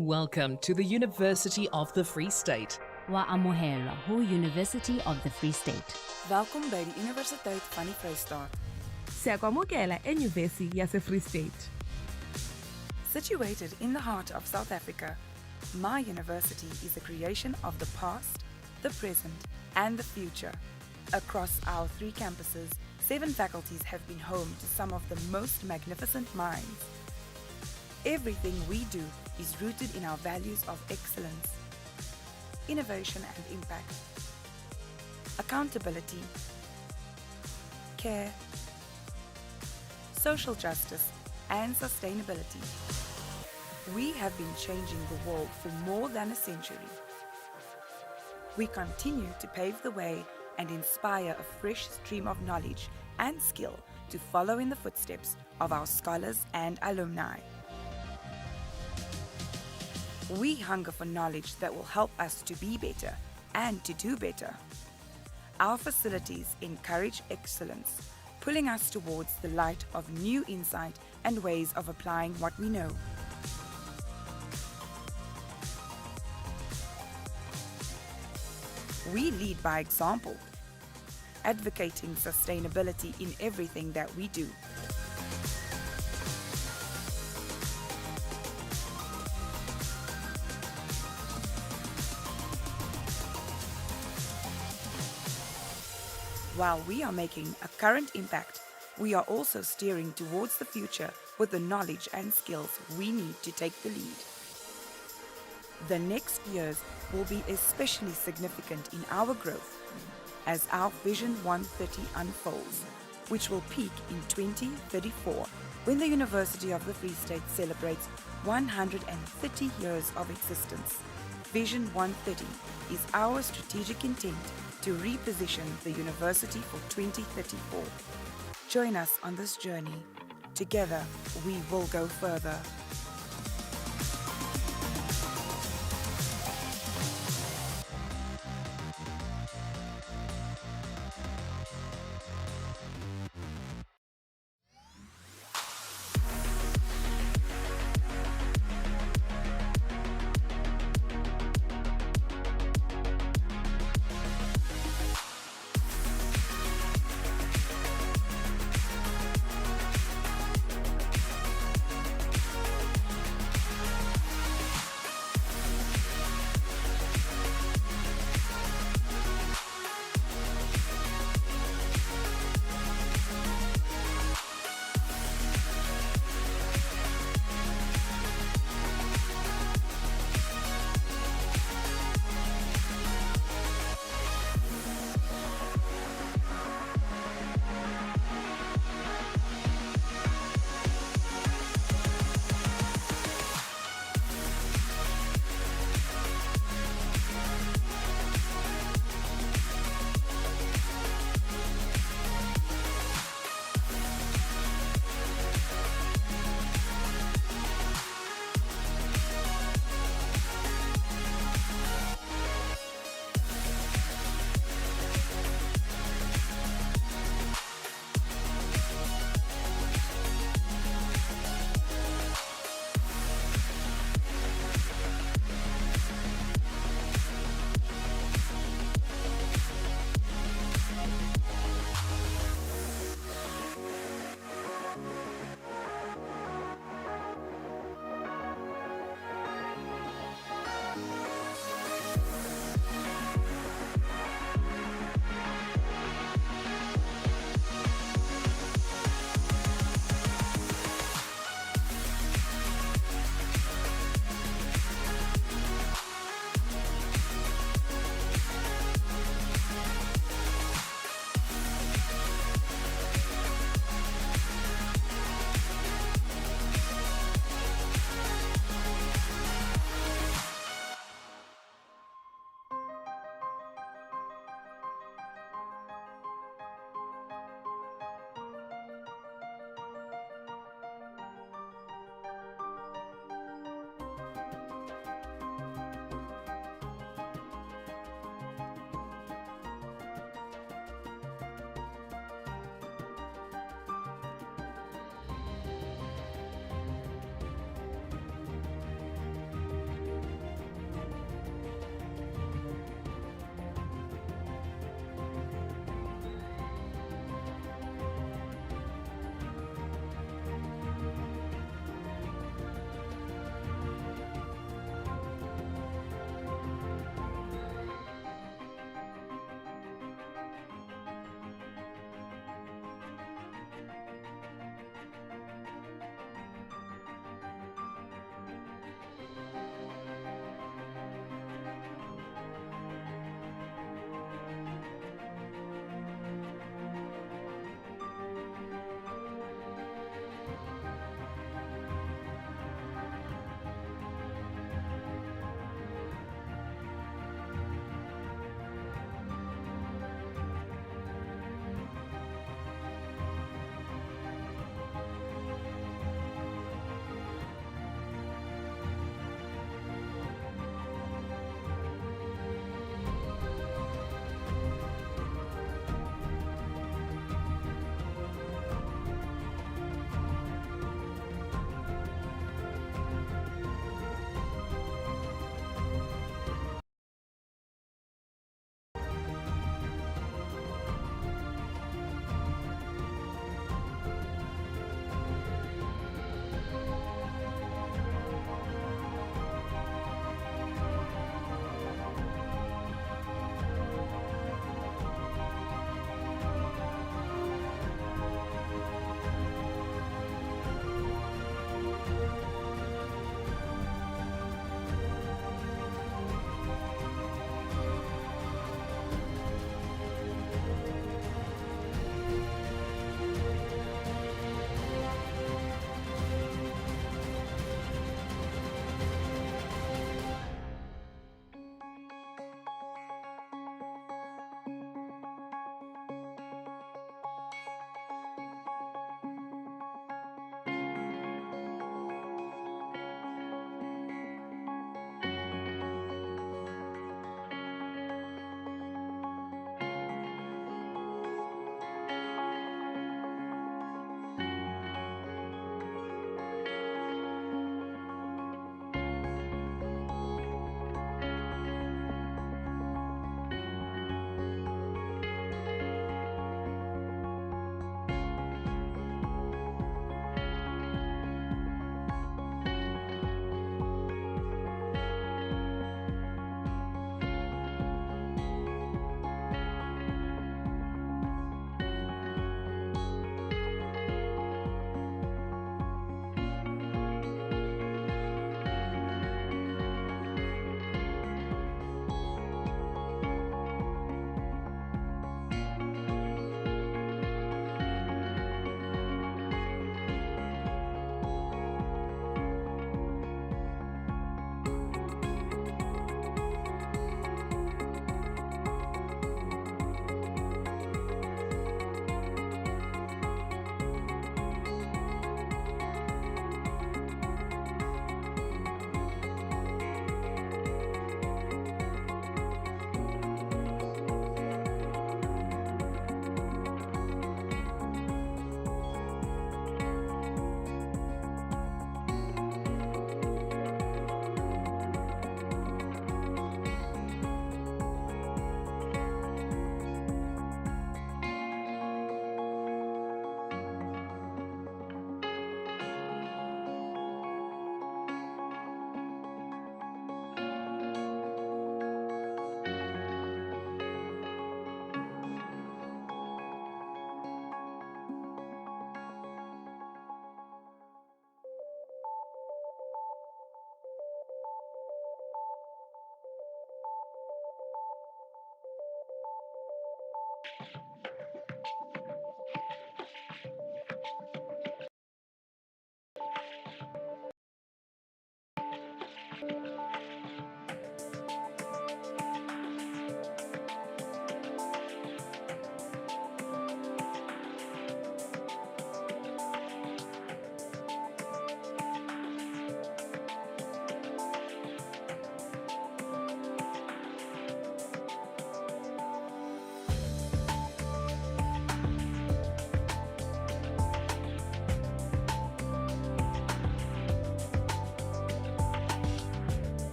Welcome to the University of the Free State. Wa amohela ho University of the Free State. Welkom by die Universiteit van die Vrystaat. Siyakwamukela eNyuvesi yase-Free State. Situated in the heart of South Africa, my university is a creation of the past, the present, and the future. Across our 3 campuses, 7 faculties have been home to some of the most magnificent minds. Everything we do is rooted in our values of excellence, innovation and impact, accountability, care, social justice, and sustainability. We have been changing the world for more than a century. We continue to pave the way and inspire a fresh stream of knowledge and skill to follow in the footsteps of our scholars and alumni. We hunger for knowledge that will help us to be better and to do better. Our facilities encourage excellence, pulling us towards the light of new insight and ways of applying what we know. We lead by example, advocating sustainability in everything that we do. While we are making a current impact, we are also steering towards the future with the knowledge and skills we need to take the lead. The next years will be especially significant in our growth as our Vision 130 unfolds, which will peak in 2034 when the University of the Free State celebrates 130 years of existence. Vision 130 is our strategic intent to reposition the university for 2034. Join us on this journey. Together, we will go further.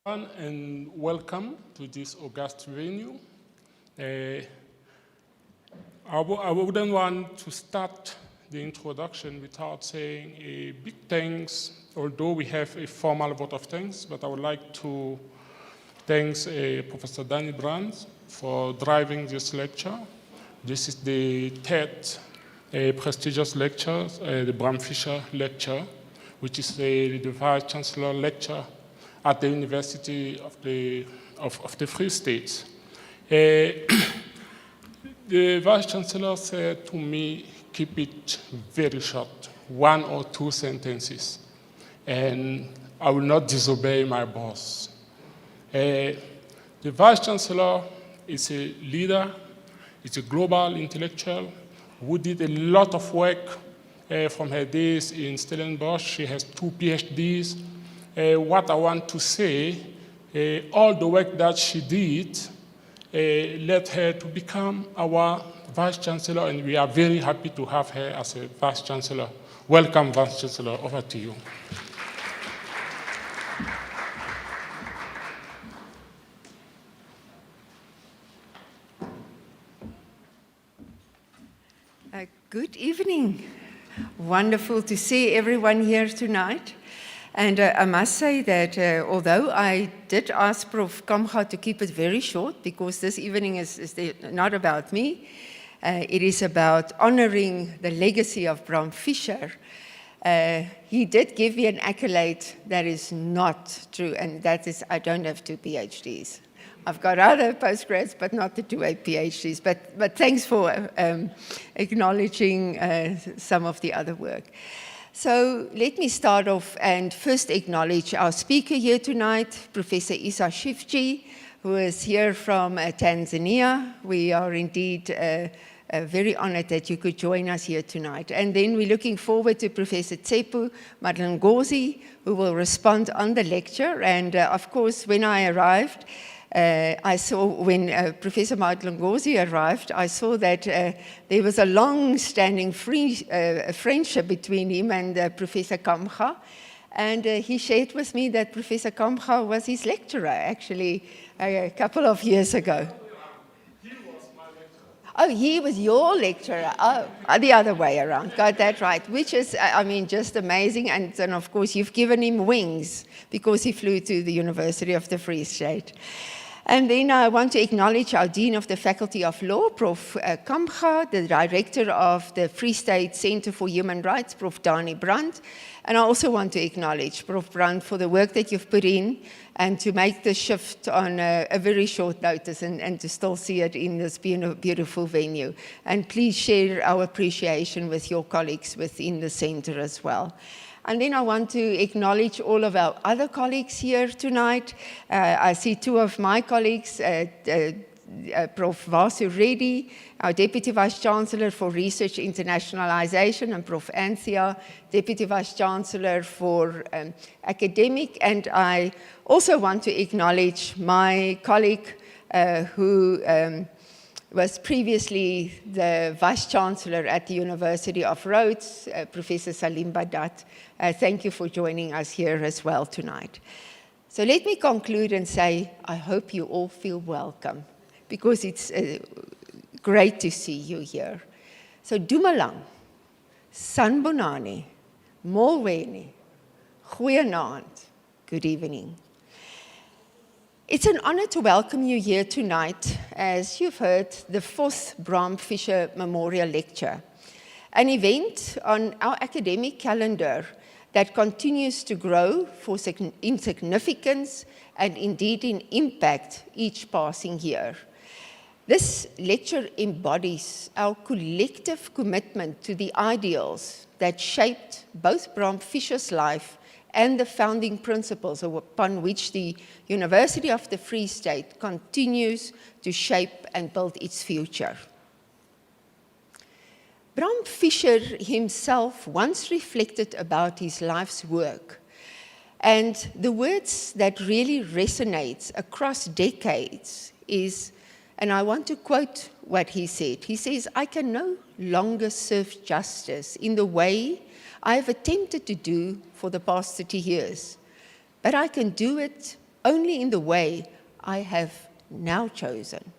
And welcome to this august venue. I wouldn't want to start the introduction without saying a big thanks, although we have a formal vote of thanks, but I would like to thank Professor Bram for driving this lecture. This is the third prestigious lecture, the Bram Fischer lecture, which is the Vice Chancellor lecture at the University of the Free State. The Vice Chancellor said to me, keep it very short, 1 or 2 sentences, and I will not disobey my boss. The Vice Chancellor is a leader, is a global intellectual who did a lot of work from her days in Stellenbosch. She has 2 PhDs. What I want to say, all the work that she did led her to become our Vice Chancellor, and we are very happy to have her as a Vice Chancellor. Welcome, Vice Chancellor. Over to you. Good evening. Wonderful to see everyone here tonight. And I must say that although I did ask Prof. Kamcha to keep it very short, because this evening is not about me, it is about honoring the legacy of Bram Fischer. He did give me an accolade that is not true, and that is I don't have 2 PhDs. I've got other postgrads, but not the 2 PhDs. But thanks for acknowledging some of the other work. So let me start off and first acknowledge our speaker here tonight, Professor Isa Shifji, who is here from Tanzania. We are indeed very honored that you could join us here tonight. And then we're looking forward to Professor Tsepu Madlangozi, who will respond on the lecture. And of course, when I arrived, I saw when Professor Madlangozi arrived, I saw that there was a long-standing friendship between him and Professor Kamcha. And he shared with me that Professor Kamcha was his lecturer, actually, a couple of years ago. He was my lecturer. Oh, he was your lecturer. Oh, the other way around. Got that right. Which is, I mean, just amazing. And then, of course, you've given him wings because he flew to the University of the Free State. And then I want to acknowledge our Dean of the Faculty of Law, Prof. Kamcha, the Director of the Free State Center for Human Rights, Prof. Dani Brandt. And I also want to acknowledge Prof. Brandt for the work that you've put in and to make the shift on a very short notice and to still see it in this beautiful venue. And please share our appreciation with your colleagues within the center as well. And then I want to acknowledge all of our other colleagues here tonight. I see 2 of my colleagues, Prof. Vasu Reddy, our Deputy Vice Chancellor for Research Internationalization, and Prof. Anthea, Deputy Vice Chancellor for Academic. And I also want to acknowledge my colleague who was previously the Vice Chancellor at the University of Rhodes, Professor Salim Badat. Thank you for joining us here as well tonight. So let me conclude and say, I hope you all feel welcome, because it's great to see you here. So Dumalang, Sanbonani, Molweni, Goeienaand, good evening. It's an honor to welcome you here tonight, as you've heard, the 4th Bram Fischer Memorial Lecture, an event on our academic calendar that continues to grow in significance and indeed in impact each passing year. This lecture embodies our collective commitment to the ideals that shaped both Bram Fischer's life and the founding principles upon which the University of the Free State continues to shape and build its future. Bram Fischer himself once reflected about his life's work, and the words that really resonate across decades is, and I want to quote what he said. He says, "I can no longer serve justice in the way I have attempted to do for the past 30 years, but I can do it only in the way I have now chosen.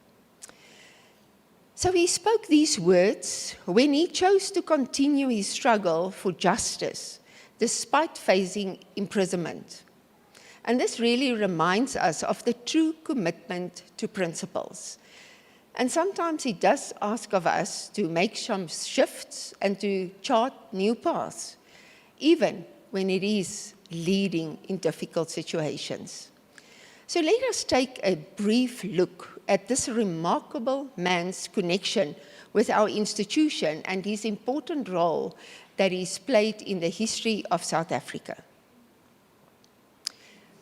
So he spoke these words when he chose to continue his struggle for justice, despite facing imprisonment. And this really reminds us of the true commitment to principles. And sometimes he does ask of us to make some shifts and to chart new paths, even when it is leading in difficult situations. So let us take a brief look at this remarkable man's connection with our institution and his important role that he's played in the history of South Africa.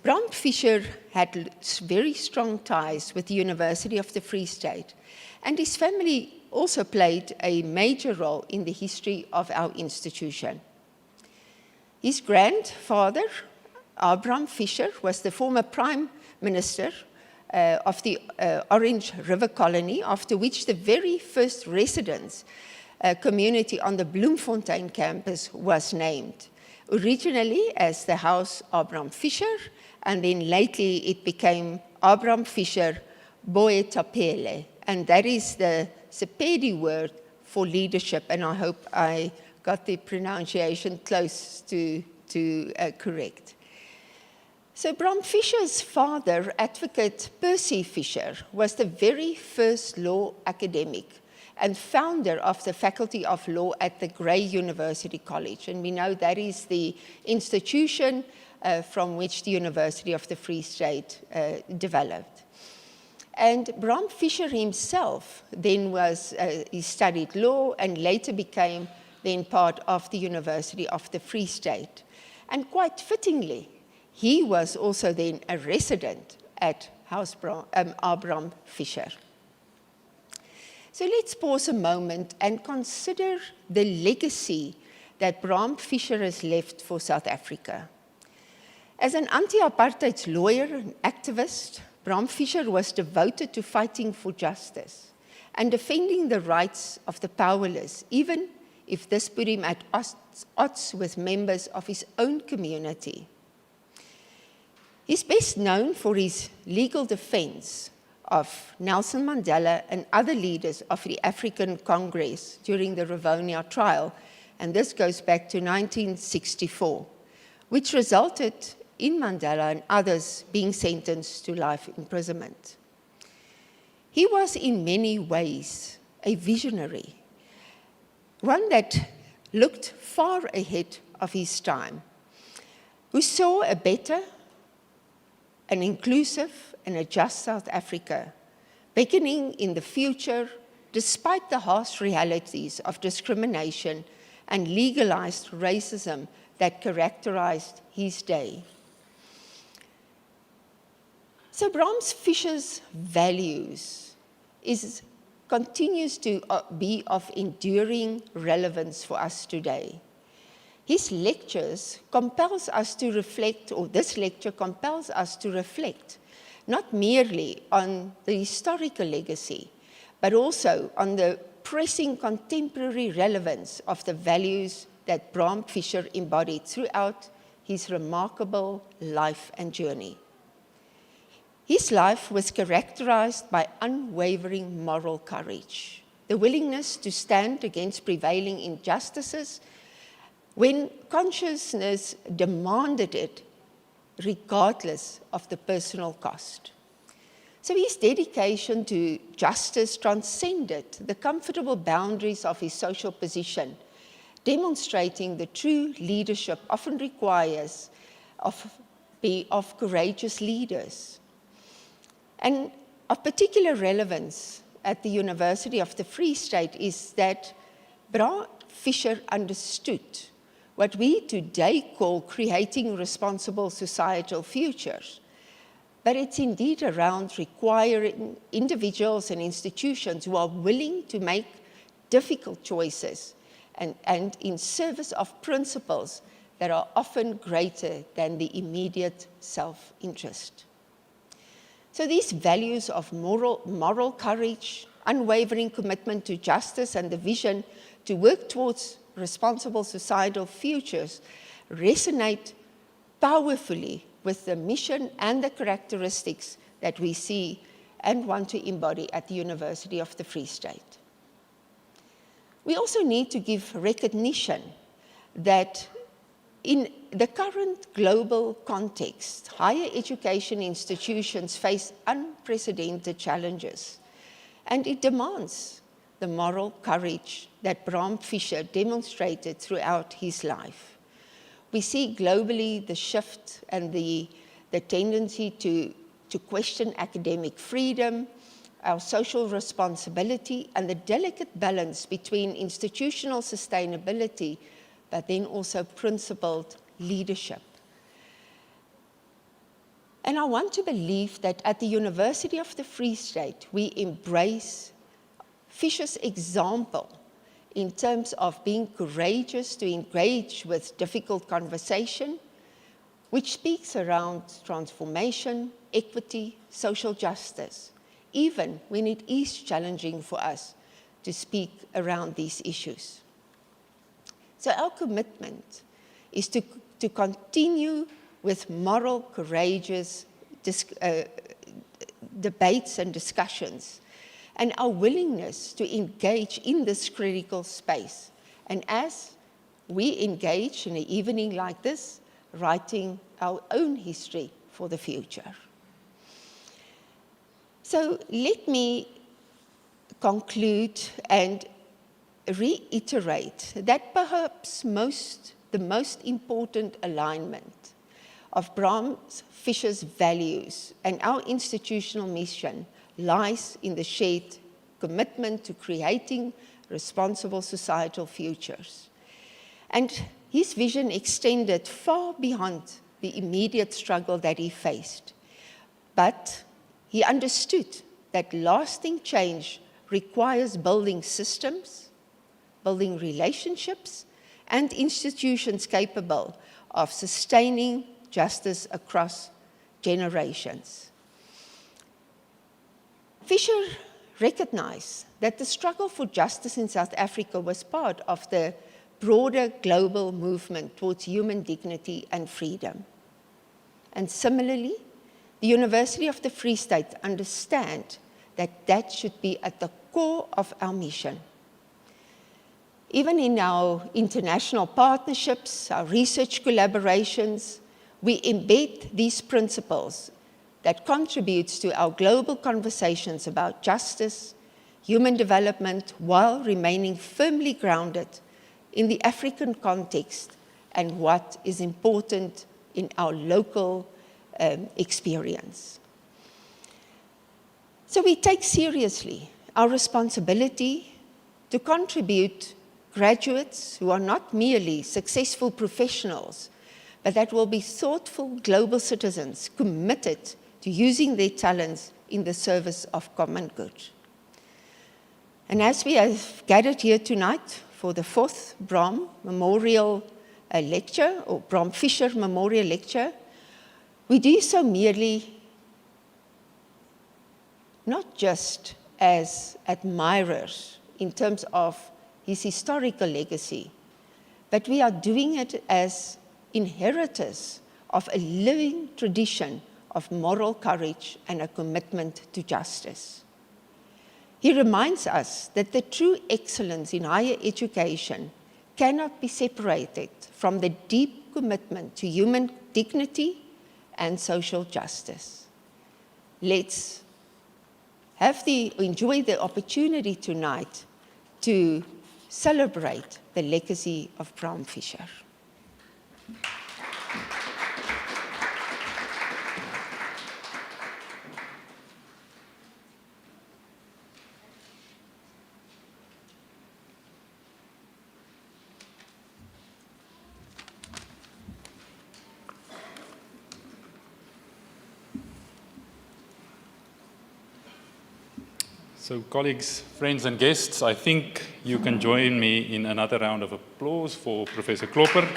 Bram Fischer had very strong ties with the University of the Free State, and his family also played a major role in the history of our institution. His grandfather, Bram Fischer, was the former Prime Minister of the Orange River Colony, after which the very first residence community on the Bloemfontein campus was named, originally as the House Bram Fischer, and then lately it became Bram Fischer Boetapele, and that is the Sepedi word for leadership, and I hope I got the pronunciation close to correct. So Bram Fischer's father, Advocate Percy Fischer, was the very first law academic and founder of the Faculty of Law at the Grey University College. And we know that is the institution from which the University of the Free State developed. And Bram Fischer himself then he studied law and later became then part of the University of the Free State. And quite fittingly, he was also then a resident at House Bram Fischer. So let's pause a moment and consider the legacy that Bram Fischer has left for South Africa. As an anti-apartheid lawyer and activist, Bram Fischer was devoted to fighting for justice and defending the rights of the powerless, even if this put him at odds with members of his own community. He's best known for his legal defense of Nelson Mandela and other leaders of the African Congress during the Rivonia trial, and this goes back to 1964, which resulted in Mandela and others being sentenced to life imprisonment. He was in many ways a visionary, one that looked far ahead of his time, who saw a better, an inclusive and a just South Africa, beckoning in the future despite the harsh realities of discrimination and legalized racism that characterized his day. So Bram Fischer's values continues to be of enduring relevance for us today. His lectures compels us to reflect, or this lecture compels us to reflect, not merely on the historical legacy, but also on the pressing contemporary relevance of the values that Bram Fischer embodied throughout his remarkable life and journey. His life was characterized by unwavering moral courage, the willingness to stand against prevailing injustices when consciousness demanded it, regardless of the personal cost. So his dedication to justice transcended the comfortable boundaries of his social position, demonstrating the true leadership often requires of courageous leaders. And of particular relevance at the University of the Free State is that Bram Fischer understood what we today call creating responsible societal futures. But it's indeed around requiring individuals and institutions who are willing to make difficult choices and in service of principles that are often greater than the immediate self-interest. So these values of moral courage, unwavering commitment to justice, and the vision to work towards responsible societal futures resonate powerfully with the mission and the characteristics that we see and want to embody at the University of the Free State. We also need to give recognition that in the current global context, higher education institutions face unprecedented challenges, and it demands the moral courage that Bram Fischer demonstrated throughout his life. We see globally the shift and the tendency to question academic freedom, our social responsibility, and the delicate balance between institutional sustainability, but then also principled leadership. And I want to believe that at the University of the Free State, we embrace Fischer's example in terms of being courageous to engage with difficult conversation, which speaks around transformation, equity, social justice, even when it is challenging for us to speak around these issues. So our commitment is to continue with moral, courageous debates and discussions, and our willingness to engage in this critical space. And as we engage in an evening like this, writing our own history for the future. So let me conclude and reiterate that perhaps the most important alignment of Bram Fischer's values and our institutional mission lies in the shared commitment to creating responsible societal futures. And his vision extended far beyond the immediate struggle that he faced. But he understood that lasting change requires building systems, building relationships, and institutions capable of sustaining justice across generations. Fischer recognized that the struggle for justice in South Africa was part of the broader global movement towards human dignity and freedom. And similarly, the University of the Free State understands that that should be at the core of our mission. Even in our international partnerships, our research collaborations, we embed these principles that contributes to our global conversations about justice, human development, while remaining firmly grounded in the African context and what is important in our local experience. So we take seriously our responsibility to contribute graduates who are not merely successful professionals, but that will be thoughtful global citizens committed to using their talents in the service of common good. And as we have gathered here tonight for the 4th Bram Memorial Lecture, or Bram Fischer Memorial Lecture, we do so merely not just as admirers in terms of his historical legacy, but we are doing it as inheritors of a living tradition of moral courage and a commitment to justice. He reminds us that the true excellence in higher education cannot be separated from the deep commitment to human dignity and social justice. Let's enjoy the opportunity tonight to celebrate the legacy of Bram Fischer. So colleagues, friends and guests, I think you can join me in another round of applause for Professor Klopper.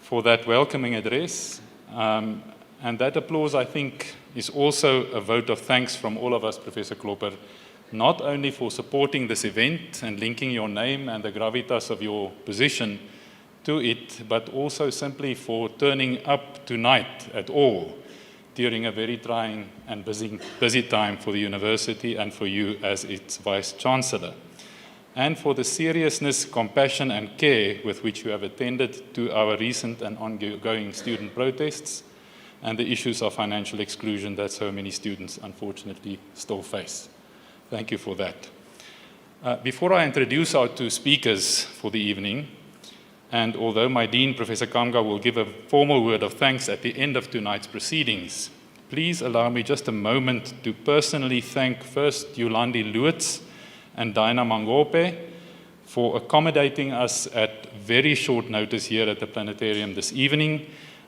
For that welcoming address. And that applause, I think, is also a vote of thanks from all of us, Professor Klopper, not only for supporting this event and linking your name and the gravitas of your position to it, but also simply for turning up tonight at all during a very trying and busy time for the university and for you as its Vice-Chancellor, and for the seriousness, compassion, and care with which you have attended to our recent and ongoing student protests and the issues of financial exclusion that so many students unfortunately still face. Thank you for that. Before I introduce our two speakers for the evening, and although my Dean, Professor Kamga, will give a formal word of thanks at the end of tonight's proceedings, please allow me just a moment to personally thank first Yolandi Loots and Dinah Mangope for accommodating us at very short notice here at the planetarium this evening.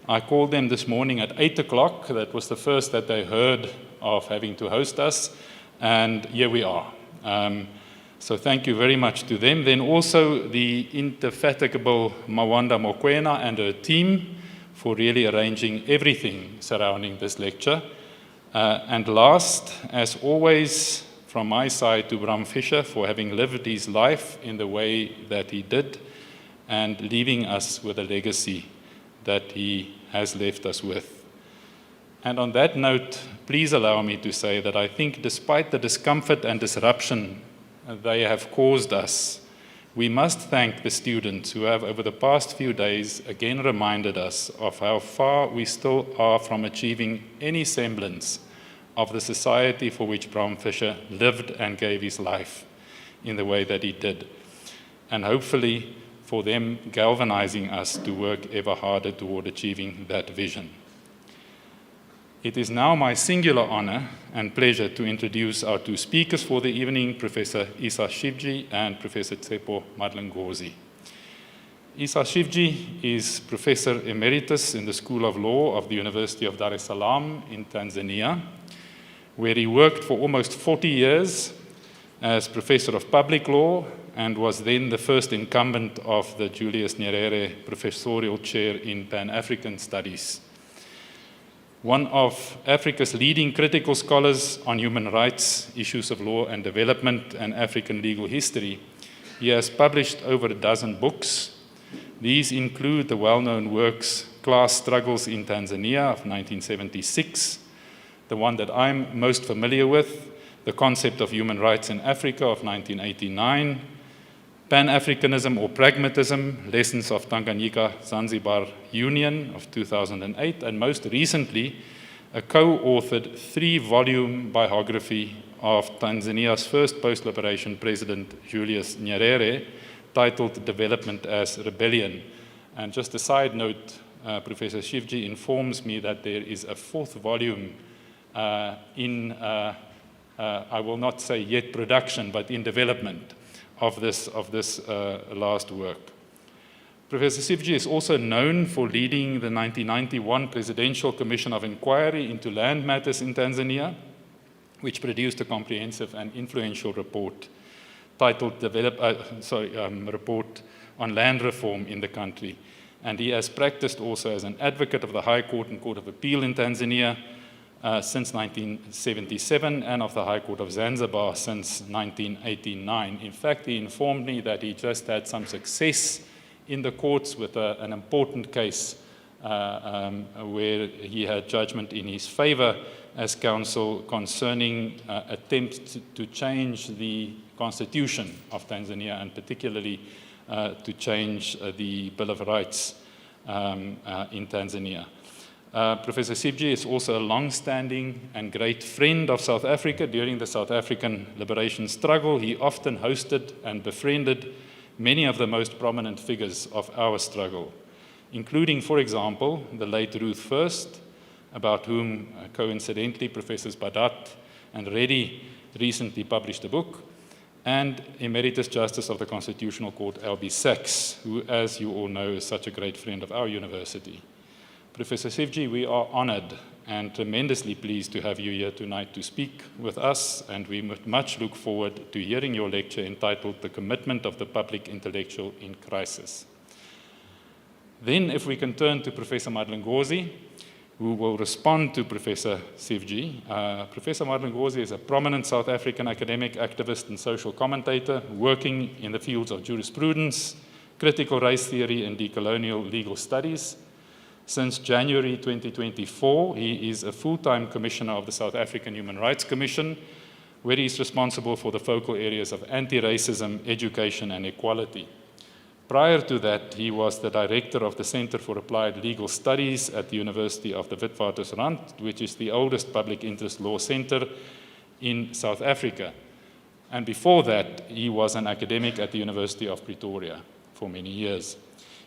I called them this morning at 8 o'clock. That was the first that they heard of having to host us, and here we are. So thank you very much to them. Then also the indefatigable Mawanda Mokwena and her team for really arranging everything surrounding this lecture. And last, as always, from my side to Bram Fischer for having lived his life in the way that he did and leaving us with a legacy that he has left us with. And on that note, please allow me to say that I think despite the discomfort and disruption they have caused us, we must thank the students who have over the past few days again reminded us of how far we still are from achieving any semblance of the society for which Bram Fischer lived and gave his life in the way that he did. And hopefully for them galvanizing us to work ever harder toward achieving that vision. It is now my singular honor and pleasure to introduce our two speakers for the evening, Professor Isa Shivji and Professor Tsepo Madlengozi. Isa Shivji is Professor Emeritus in the School of Law of the University of Dar es Salaam in Tanzania, where he worked for almost 40 years as Professor of Public Law and was then the first incumbent of the Julius Nyerere Professorial Chair in Pan-African Studies. One of Africa's leading critical scholars on human rights, issues of law and development, and African legal history, he has published over a dozen books. These include the well-known works Class Struggles in Tanzania of 1976, the one that I'm most familiar with, The Concept of Human Rights in Africa of 1989, Pan-Africanism or Pragmatism, Lessons of Tanganyika-Zanzibar Union of 2008, and most recently, a co-authored 3-volume biography of Tanzania's first post-liberation president, Julius Nyerere, titled Development as Rebellion. And just a side note, Professor Shivji informs me that there is a 4th volume I will not say yet production, but in development of this last work. Professor Shivji is also known for leading the 1991 Presidential Commission of Inquiry into Land Matters in Tanzania, which produced a comprehensive and influential report titled Report on Land Reform in the Country. And he has practiced also as an advocate of the High Court and Court of Appeal in Tanzania since 1977 and of the High Court of Zanzibar since 1989. In fact, he informed me that he just had some success in the courts with an important case where he had judgment in his favor as counsel concerning attempts to change the constitution of Tanzania and particularly to change the Bill of Rights in Tanzania. Professor Shivji is also a long-standing and great friend of South Africa. During the South African liberation struggle, he often hosted and befriended many of the most prominent figures of our struggle, including, for example, the late Ruth First, about whom, coincidentally, Professors Badat and Reddy recently published a book, and Emeritus Justice of the Constitutional Court, L.B. Sachs, who, as you all know, is such a great friend of our university. Professor Shivji, we are honored and tremendously pleased to have you here tonight to speak with us, and we much look forward to hearing your lecture entitled The Commitment of the Public Intellectual in Crisis. Then, if we can turn to Professor Madlengozi, who will respond to Professor Shivji. Professor Madlengozi is a prominent South African academic, activist, and social commentator working in the fields of jurisprudence, critical race theory and decolonial legal studies. Since January 2024, he is a full-time commissioner of the South African Human Rights Commission, where he is responsible for the focal areas of anti-racism, education, and equality. Prior to that, he was the director of the Center for Applied Legal Studies at the University of the Witwatersrand, which is the oldest public interest law center in South Africa. And before that, he was an academic at the University of Pretoria for many years.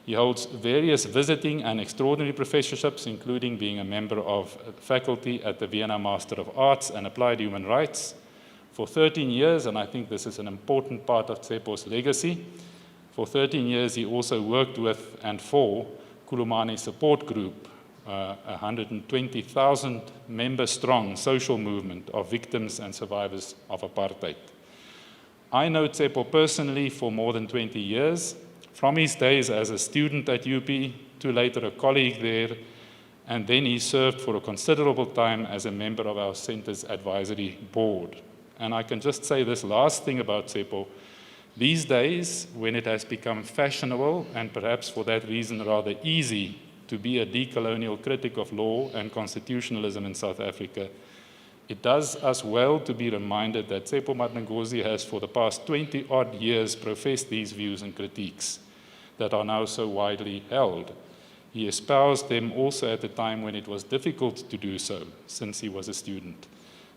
He holds various visiting and extraordinary professorships, including being a member of faculty at the Vienna Master of Arts and Applied Human Rights for 13 years, and I think this is an important part of Tsepo's legacy. For 13 years, he also worked with and for Kulumani Support Group, a 120,000 member strong social movement of victims and survivors of apartheid. I know Tsepo personally for more than 20 years, from his days as a student at UP to later a colleague there, and then he served for a considerable time as a member of our center's advisory board. And I can just say this last thing about Tsepo. These days, when it has become fashionable, and perhaps for that reason rather easy, to be a decolonial critic of law and constitutionalism in South Africa, it does us well to be reminded that Tsepo Madnangozi has for the past 20-odd years professed these views and critiques that are now so widely held. He espoused them also at a time when it was difficult to do so, since he was a student.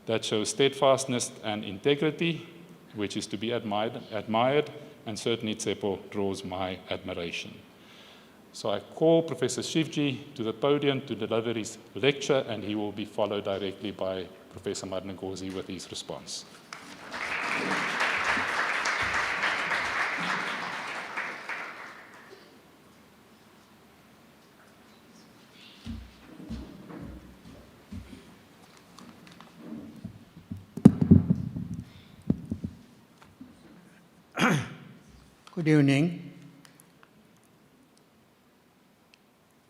That shows steadfastness and integrity, which is to be admired, and certainly Tsepo draws my admiration. So I call Professor Shivji to the podium to deliver his lecture, and he will be followed directly by Professor Madnangozi with his response. Good evening.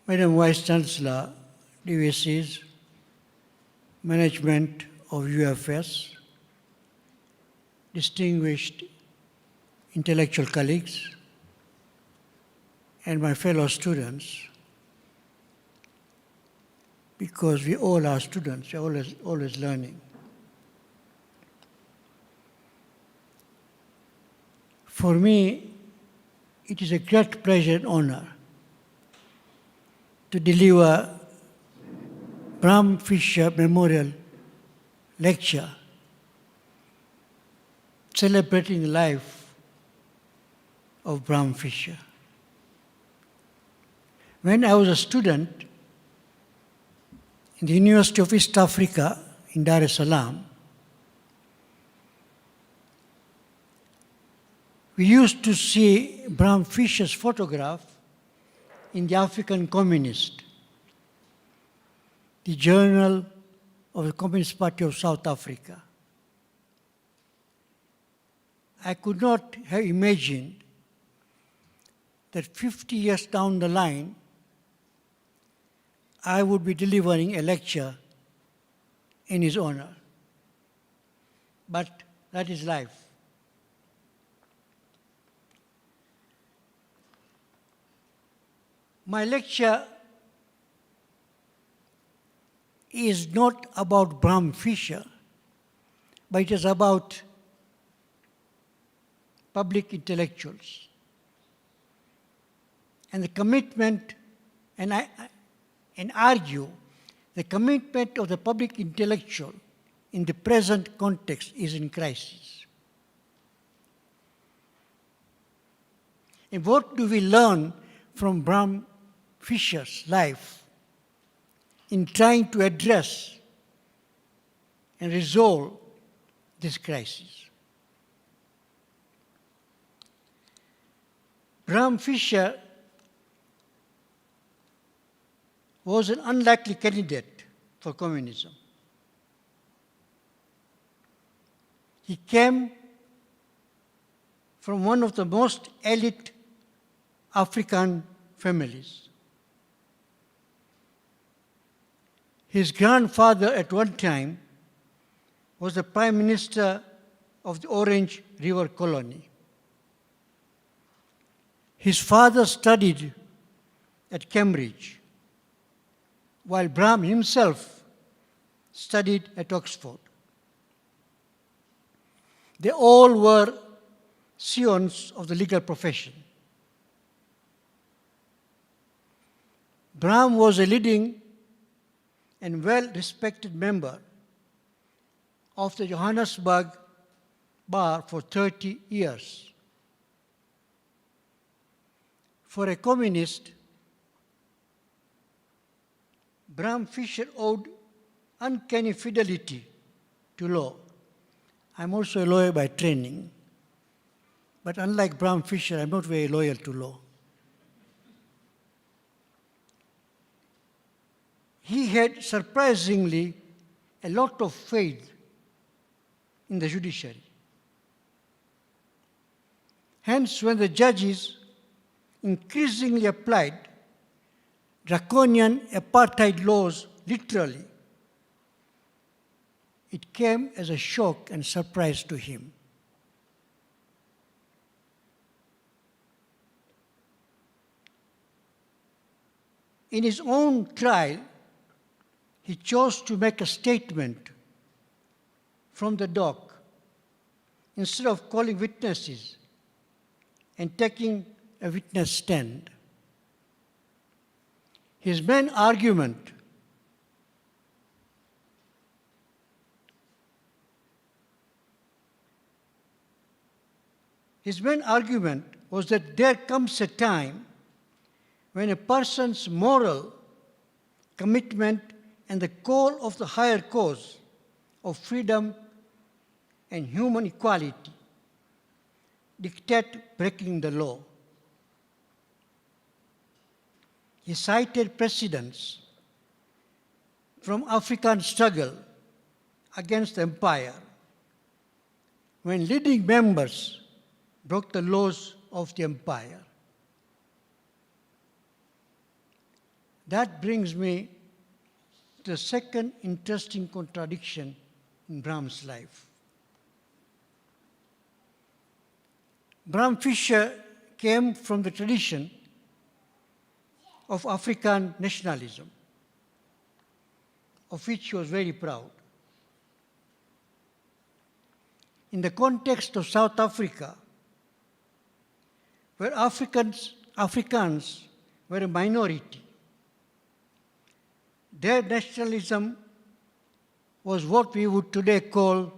Madam Vice Chancellor, DVCs, management of UFS, distinguished intellectual colleagues, and my fellow students, because we all are students, we're always learning. For me, it is a great pleasure and honor to deliver Bram Fischer Memorial Lecture celebrating the life of Bram Fischer. When I was a student in the University of East Africa in Dar es Salaam, we used to see Bram Fischer's photograph in the African Communist, the journal of the Communist Party of South Africa. I could not have imagined that 50 years down the line, I would be delivering a lecture in his honor. But that is life. My lecture is not about Bram Fischer, but it is about public intellectuals and the commitment, and argue the commitment of the public intellectual in the present context is in crisis. And what do we learn from Bram Fischer's life in trying to address and resolve this crisis? Bram Fischer was an unlikely candidate for communism. He came from one of the most elite African families. His grandfather at one time was the Prime Minister of the Orange River Colony. His father studied at Cambridge, while Bram himself studied at Oxford. They all were scions of the legal profession. Bram was a leading and well-respected member of the Johannesburg Bar for 30 years. For a communist, Bram Fischer owed uncanny fidelity to law. I'm also a lawyer by training, but unlike Bram Fischer, I'm not very loyal to law. He had surprisingly a lot of faith in the judiciary. Hence, when the judges increasingly applied draconian apartheid laws literally, it came as a shock and surprise to him. In his own trial, he chose to make a statement from the dock instead of calling witnesses and taking a witness stand. His main argument was that there comes a time when a person's moral commitment and the call of the higher cause of freedom and human equality dictate breaking the law. He cited precedents from African struggle against the empire when leading members broke the laws of the empire. That brings me to the second interesting contradiction in Bram's life. Bram Fischer came from the tradition of African nationalism, of which he was very proud. In the context of South Africa, where Africans were a minority, their nationalism was what we would today call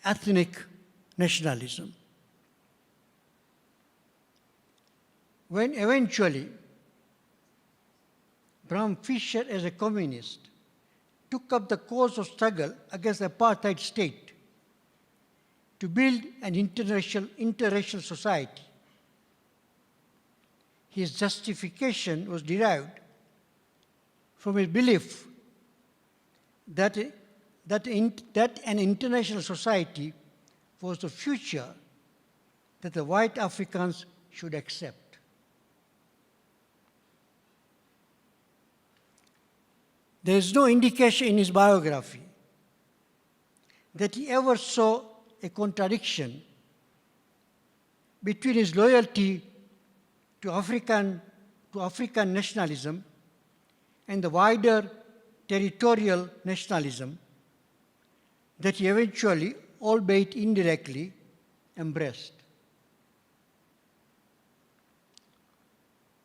ethnic nationalism. When eventually Bram Fischer, as a communist, took up the cause of struggle against the apartheid state to build an interracial society, his justification was derived from his belief that an international society was the future that the white Africans should accept. There is no indication in his biography that he ever saw a contradiction between his loyalty to African nationalism and the wider territorial nationalism that he eventually, albeit indirectly, embraced.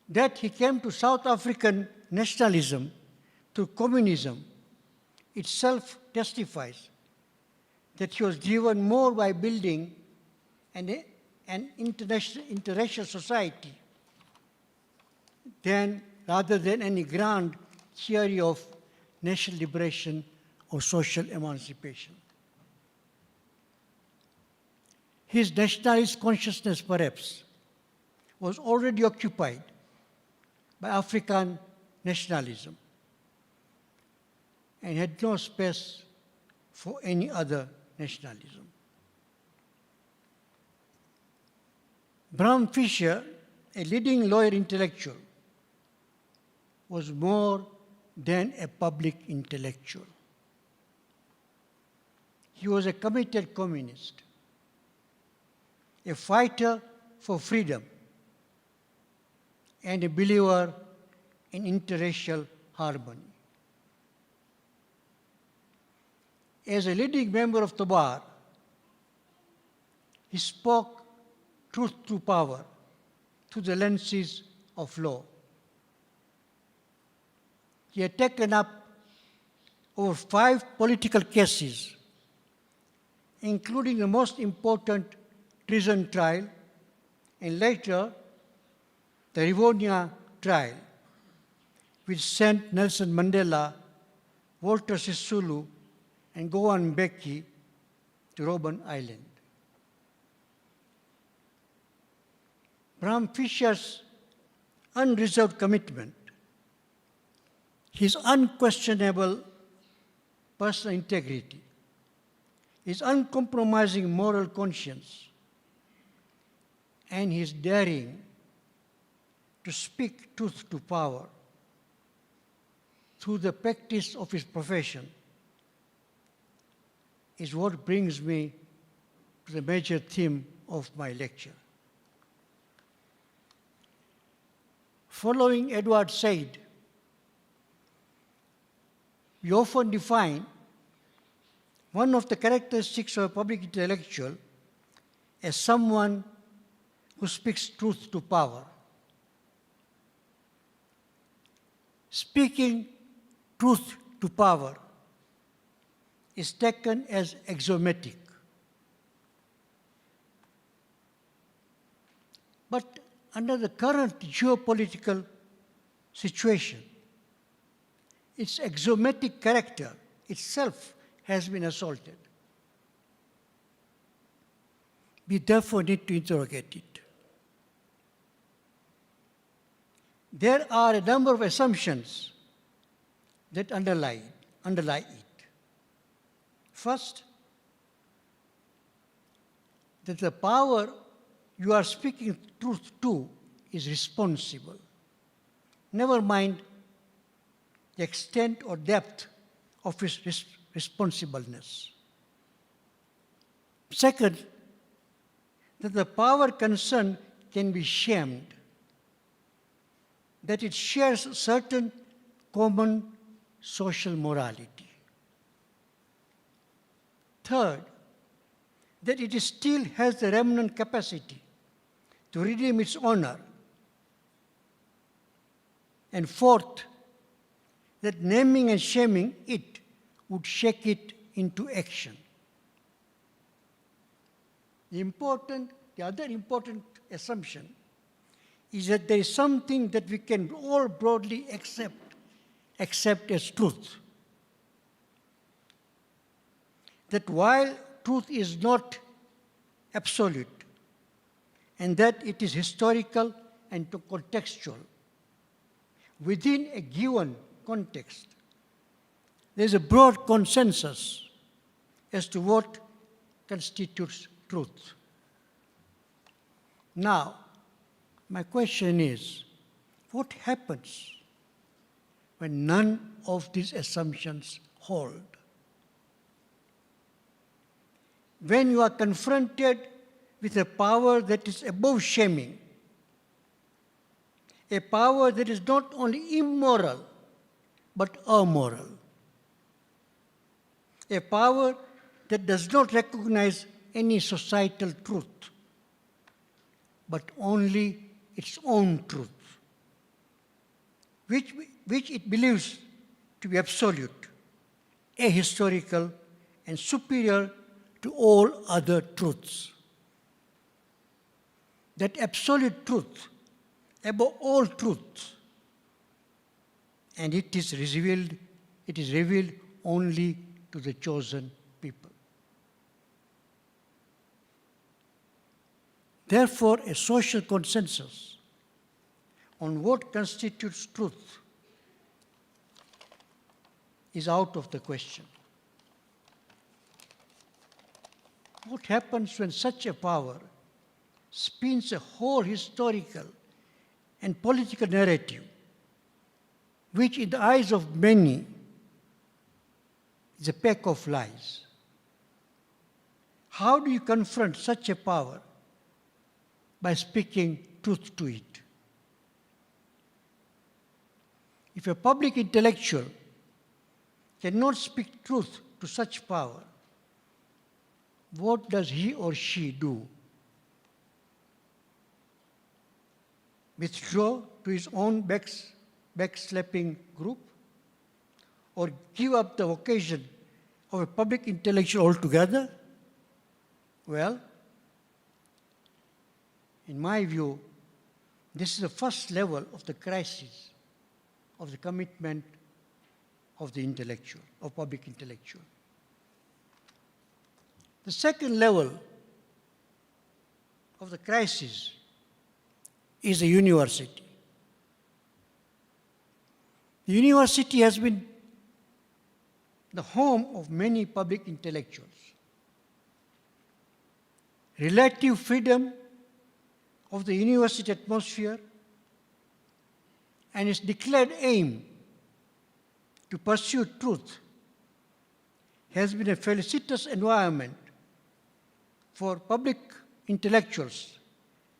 That he came to South African nationalism through communism itself testifies that he was driven more by building an interracial society rather than any grand theory of national liberation or social emancipation. His nationalist consciousness, perhaps, was already occupied by African nationalism and had no space for any other nationalism. Bram Fischer, a leading lawyer intellectual, was more than a public intellectual. He was a committed communist, a fighter for freedom, and a believer in interracial harmony. As a leading member of the bar, he spoke truth to power through the lenses of law. He had taken up over 5 political cases, including the most important treason trial and later the Rivonia trial, which sent Nelson Mandela, Walter Sisulu, and Gowan Mbeki to Robben Island. Bram Fischer's unreserved commitment, his unquestionable personal integrity, his uncompromising moral conscience, and his daring to speak truth to power through the practice of his profession is what brings me to the major theme of my lecture. Following Edward Said, we often define one of the characteristics of a public intellectual as someone who speaks truth to power. Speaking truth to power is taken as axiomatic. But under the current geopolitical situation, its axiomatic character itself has been assaulted. We therefore need to interrogate it. There are a number of assumptions that underlie it. First, that the power you are speaking truth to is responsible. Never mind the extent or depth of its responsibleness. Second, that the power concerned can be shamed, that it shares certain common social morality. Third, that it still has the remnant capacity to redeem its honor. And fourth, that naming and shaming it would shake it into action. The other important assumption is that there is something that we can all broadly accept as truth. That while truth is not absolute, and that it is historical and contextual, within a given context, there is a broad consensus as to what constitutes truth. Now, my question is, what happens when none of these assumptions hold? When you are confronted with a power that is above shaming, a power that is not only immoral, but amoral, a power that does not recognize any societal truth, but only its own truth, which it believes to be absolute, ahistorical, and superior to all other truths. That absolute truth, above all truths, and it is revealed only to the chosen people. Therefore, a social consensus on what constitutes truth is out of the question. What happens when such a power spins a whole historical and political narrative, which in the eyes of many is a pack of lies? How do you confront such a power by speaking truth to it? If a public intellectual cannot speak truth to such power, what does he or she do? Withdraw to his own backslapping group? Or give up the occasion of a public intellectual altogether? Well, in my view, this is the first level of the crisis of the commitment of the intellectual, of public intellectual. The second level of the crisis is the university. The university has been the home of many public intellectuals. Relative freedom of the university atmosphere and its declared aim to pursue truth has been a felicitous environment for public intellectuals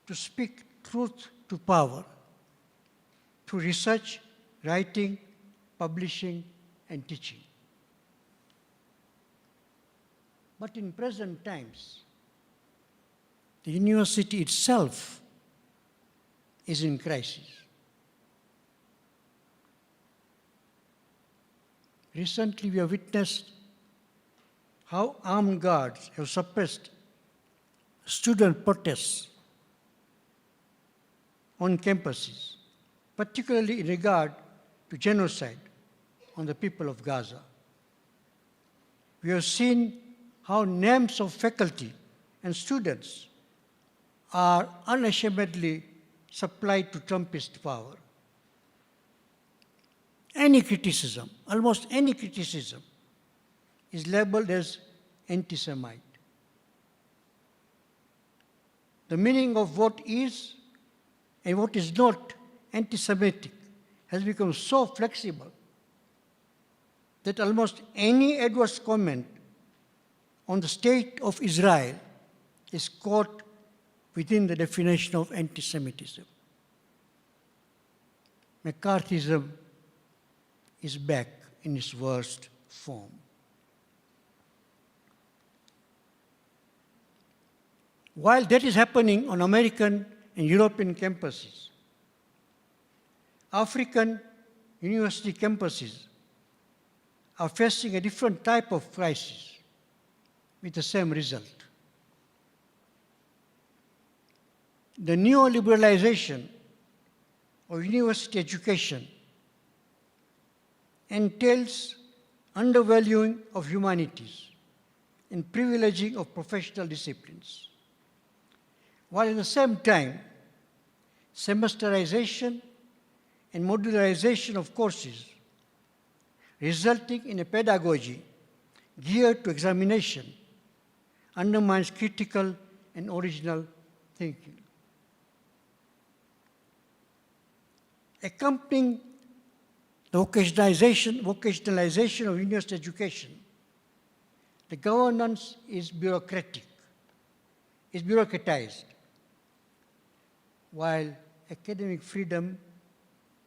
to speak truth to power through research, writing, publishing, and teaching. But in present times, the university itself is in crisis. Recently, we have witnessed how armed guards have suppressed student protests on campuses, particularly in regard to genocide on the people of Gaza. We have seen how names of faculty and students are unashamedly supplied to Trumpist power. Any criticism, almost any criticism, is labeled as anti-Semite. The meaning of what is and what is not anti-Semitic has become so flexible that almost any adverse comment on the state of Israel is caught within the definition of anti-Semitism. McCarthyism is back in its worst form. While that is happening on American and European campuses, African university campuses are facing a different type of crisis with the same result. The neoliberalization of university education entails undervaluing of humanities and privileging of professional disciplines, while at the same time, semesterization and modularization of courses, resulting in a pedagogy geared to examination, undermines critical and original thinking. Accompanying the vocationalization of university education, the governance is bureaucratized, while academic freedom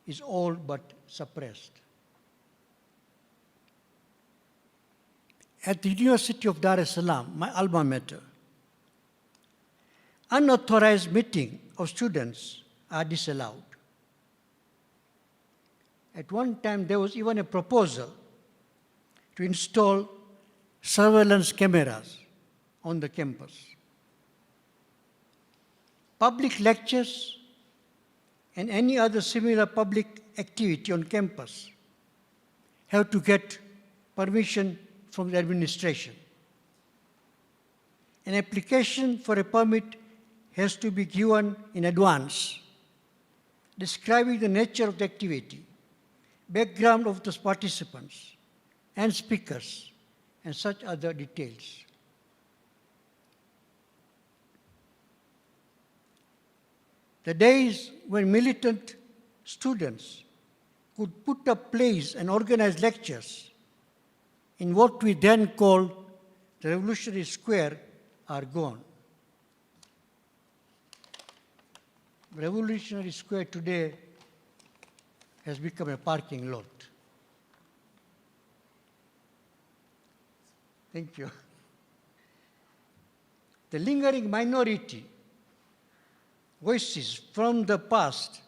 is all but suppressed. At the University of Dar es Salaam, my alma mater, unauthorized meeting of students are disallowed. At one time, there was even a proposal to install surveillance cameras on the campus. Public lectures and any other similar public activity on campus have to get permission from the administration. An application for a permit has to be given in advance, describing the nature of the activity, background of the participants and speakers, and such other details. The days when militant students could put up plays and organize lectures in what we then called the Revolutionary Square are gone. Revolutionary Square today has become a parking lot. Thank you. The lingering minority voices from the past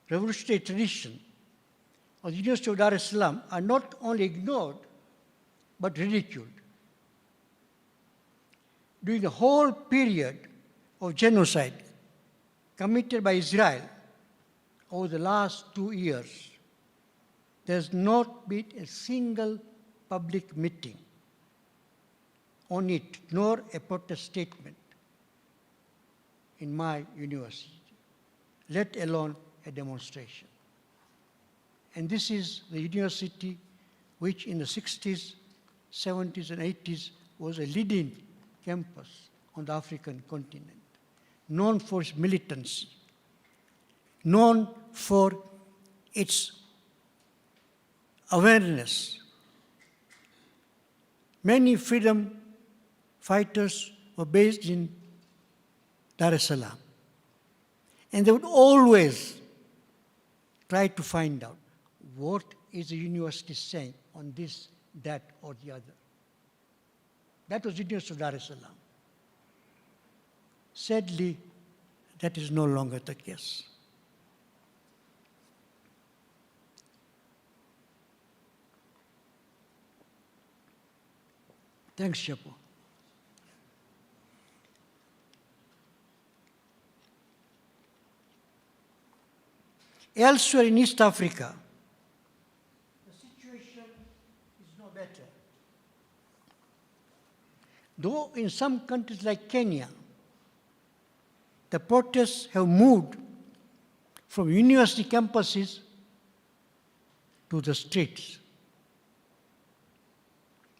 revolutionary tradition of the University of Dar es Salaam are not only ignored, but ridiculed. During the whole period of genocide committed by Israel over the last 2 years, there has not been a single public meeting on it, nor a protest statement in my university, let alone a demonstration. And this is the university which in the 60s, 70s, and 80s was a leading campus on the African continent, known for its militancy, known for its awareness. Many freedom fighters were based in Dar es Salaam. And they would always try to find out what is the university saying on this, that, or the other. That was the University of Dar es Salaam. Sadly, that is no longer the case. Thanks, Chapo. Elsewhere in East Africa, the situation is no better. Though in some countries like Kenya, the protests have moved from university campuses to the streets.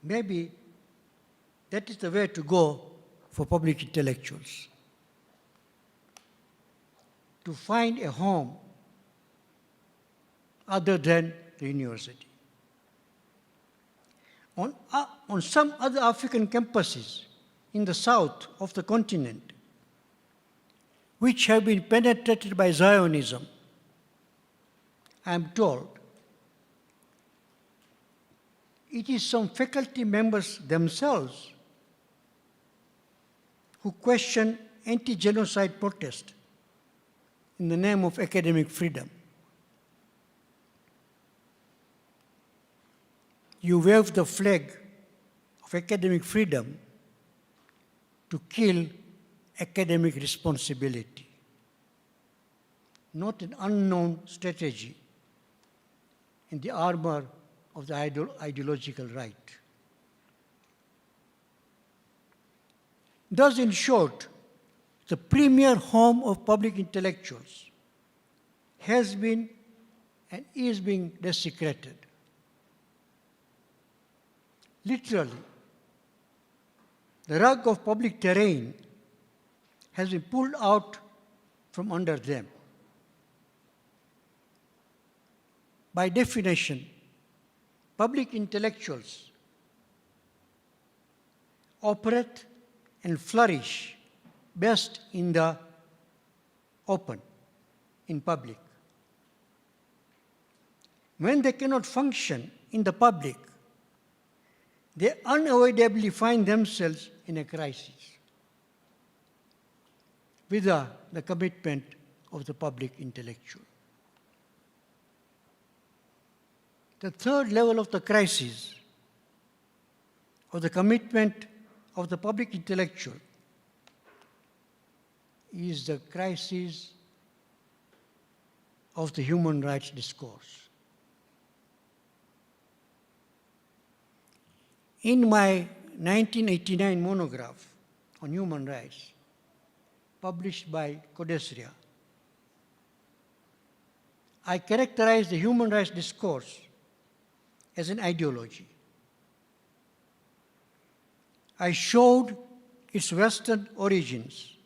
Maybe that is the way to go for public intellectuals, to find a home other than the university. On some other African campuses in the south of the continent, which have been penetrated by Zionism, I am told, it is some faculty members themselves who question anti-genocide protest in the name of academic freedom. You wave the flag of academic freedom to kill academic responsibility, not an unknown strategy in the armor of the ideological right. Thus, in short, the premier home of public intellectuals has been and is being desecrated. Literally, the rug of public terrain has been pulled out from under them. By definition, public intellectuals operate and flourish best in the open, in public. When they cannot function in the public, they unavoidably find themselves in a crisis without the commitment of the public intellectual. The third level of the crisis, of the commitment of the public intellectual, is the crisis of the human rights discourse. In my 1989 monograph on human rights, published by Codesria, I characterized the human rights discourse as an ideology. I showed its Western origins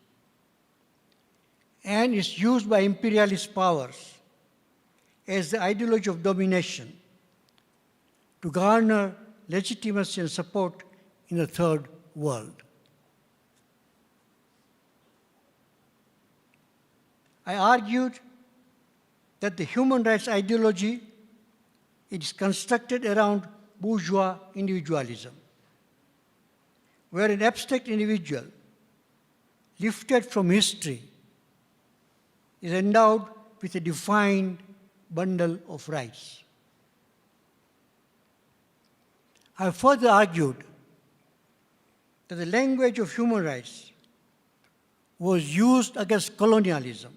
and its use by imperialist powers as the ideology of domination to garner legitimacy and support in the third world. I argued that the human rights ideology is constructed around bourgeois individualism, where an abstract individual lifted from history is endowed with a defined bundle of rights. I further argued that the language of human rights was used against colonialism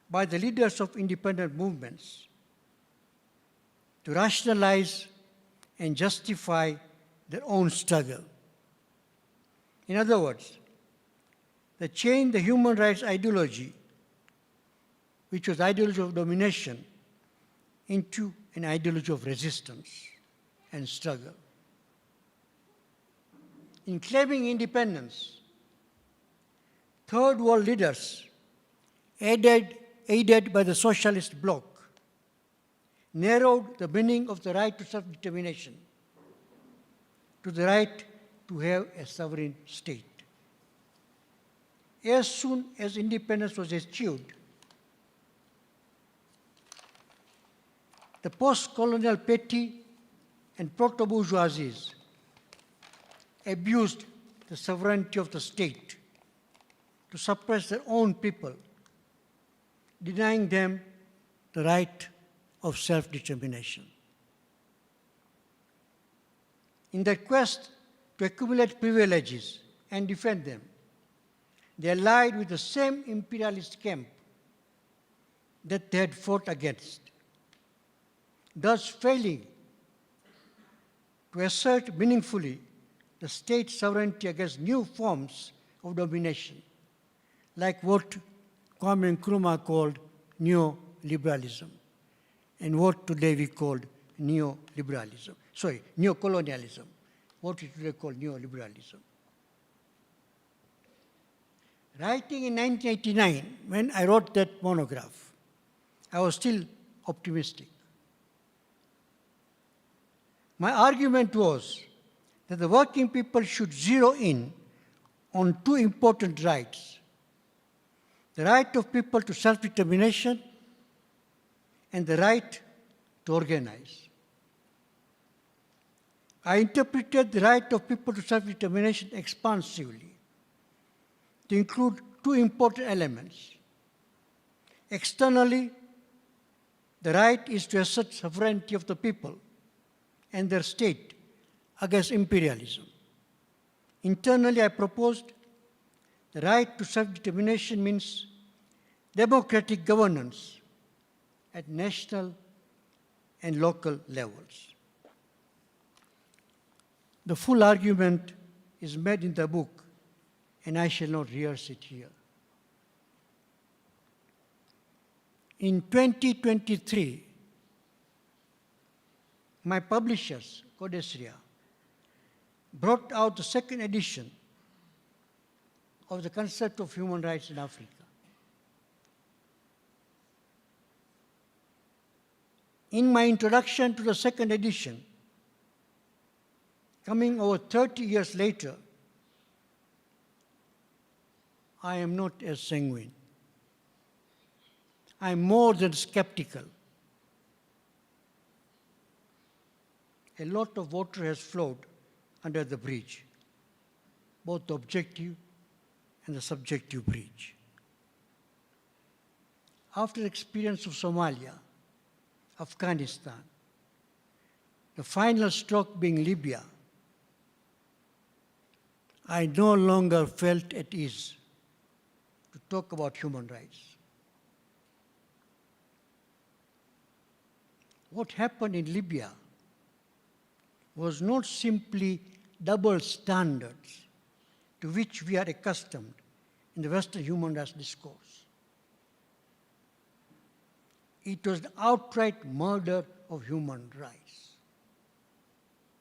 by the leaders of independent movements to rationalize and justify their own struggle. In other words, they changed the human rights ideology, which was ideology of domination, into an ideology of resistance and struggle. In claiming independence, Third World leaders, aided by the socialist bloc, narrowed the meaning of the right to self-determination to the right to have a sovereign state. As soon as independence was achieved, the post-colonial petty and proto-bourgeoisies abused the sovereignty of the state to suppress their own people, denying them the right of self-determination. In their quest to accumulate privileges and defend them, they allied with the same imperialist camp that they had fought against, thus failing to assert meaningfully the state sovereignty against new forms of domination, like what Kwame Nkrumah called neoliberalism, and what today we call neocolonialism, what we today call neoliberalism. Writing in 1989, when I wrote that monograph, I was still optimistic. My argument was that the working people should zero in on two important rights: the right of people to self-determination and the right to organize. I interpreted the right of people to self-determination expansively to include two important elements. Externally, the right is to assert sovereignty of the people and their state against imperialism. Internally, I proposed the right to self-determination means democratic governance at national and local levels. The full argument is made in the book, and I shall not rehearse it here. In 2023, my publishers, Codesria, brought out the second edition of the concept of human rights in Africa. In my introduction to the second edition, coming over 30 years later, I am not as sanguine. I am more than skeptical. A lot of water has flowed under the bridge, both the objective and the subjective bridge. After the experience of Somalia, Afghanistan, the final stroke being Libya, I no longer felt at ease to talk about human rights. What happened in Libya was not simply double standards to which we are accustomed in the Western human rights discourse. It was the outright murder of human rights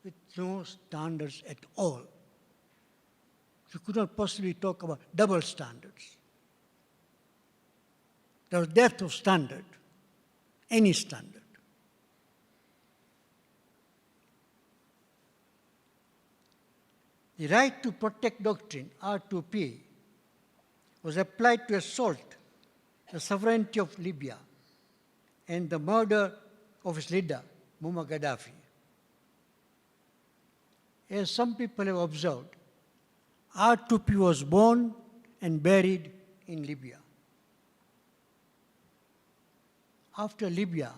with no standards at all. You could not possibly talk about double standards. There was death of standard, any standard. The right to protect doctrine, R2P, was applied to assault the sovereignty of Libya and the murder of his leader, Muammar Gaddafi. As some people have observed, R2P was born and buried in Libya. After Libya,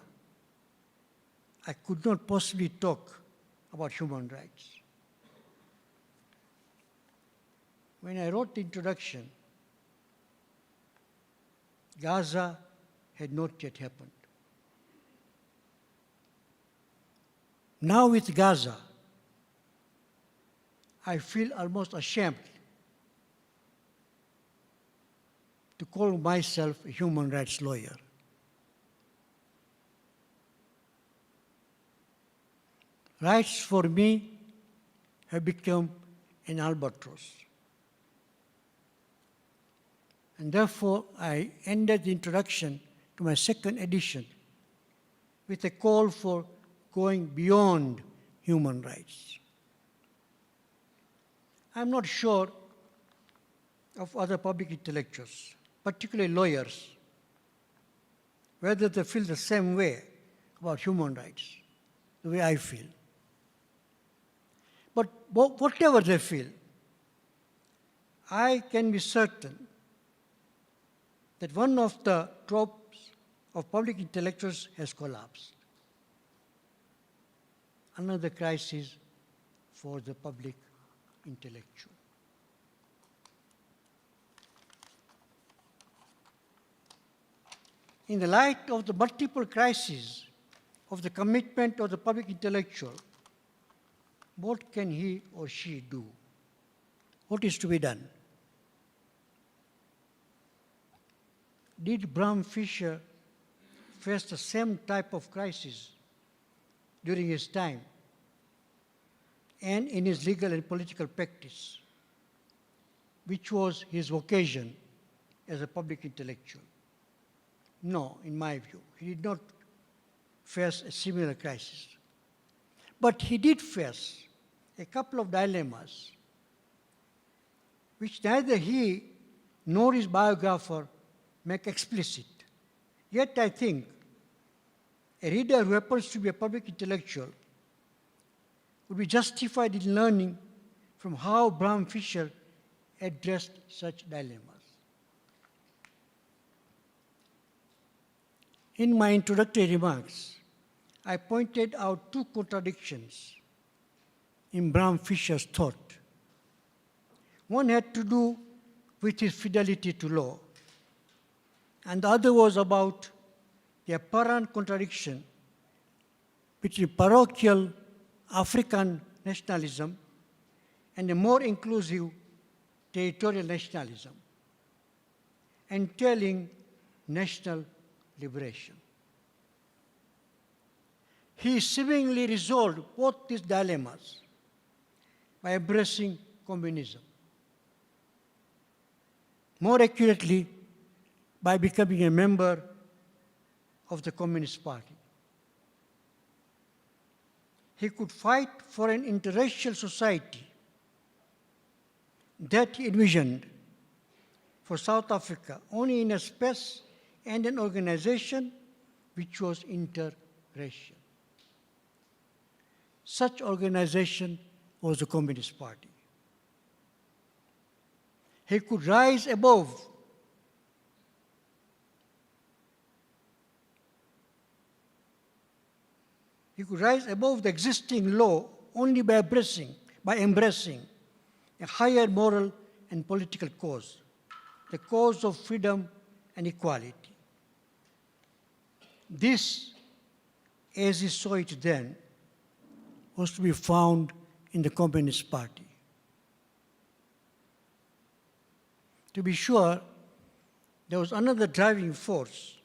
I could not possibly talk about human rights. When I wrote the introduction, Gaza had not yet happened. Now with Gaza, I feel almost ashamed to call myself a human rights lawyer. Rights for me have become an albatross. And therefore, I ended the introduction to my second edition with a call for going beyond human rights. I'm not sure of other public intellectuals, particularly lawyers, whether they feel the same way about human rights, the way I feel. But whatever they feel, I can be certain that one of the tropes of public intellectuals has collapsed. Another crisis for the public intellectual. In the light of the multiple crises of the commitment of the public intellectual, what can he or she do? What is to be done? Did Bram Fischer face the same type of crisis during his time and in his legal and political practice, which was his vocation as a public intellectual? No, in my view, he did not face a similar crisis. But he did face a couple of dilemmas which neither he nor his biographer make explicit. Yet I think a reader who happens to be a public intellectual would be justified in learning from how Bram Fischer addressed such dilemmas. In my introductory remarks, I pointed out two contradictions in Bram Fischer's thought. One had to do with his fidelity to law, and the other was about the apparent contradiction between parochial African nationalism and a more inclusive territorial nationalism, entailing national liberation. He seemingly resolved both these dilemmas by embracing communism. More accurately, by becoming a member of the Communist Party. He could fight for an interracial society that he envisioned for South Africa only in a space and an organization which was interracial. Such organization was the Communist Party. He could rise above the existing law only by embracing a higher moral and political cause, the cause of freedom and equality. This, as he saw it then, was to be found in the Communist Party. To be sure, there was another driving force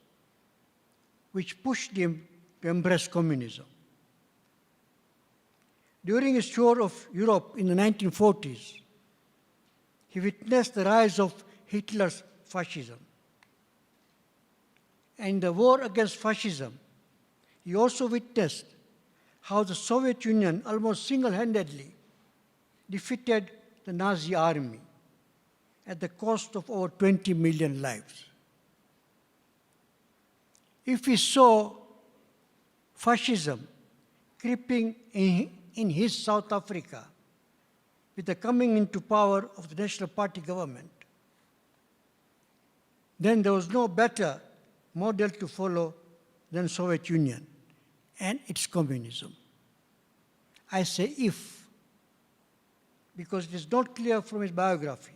which pushed him to embrace communism. During his tour of Europe in the 1940s, he witnessed the rise of Hitler's fascism. And in the war against fascism, he also witnessed how the Soviet Union almost single-handedly defeated the Nazi army at the cost of over 20 million lives. if he saw fascism creeping in his South Africa with the coming into power of the National Party government, then there was no better model to follow than Soviet Union and its communism. I say if, because it is not clear from his biography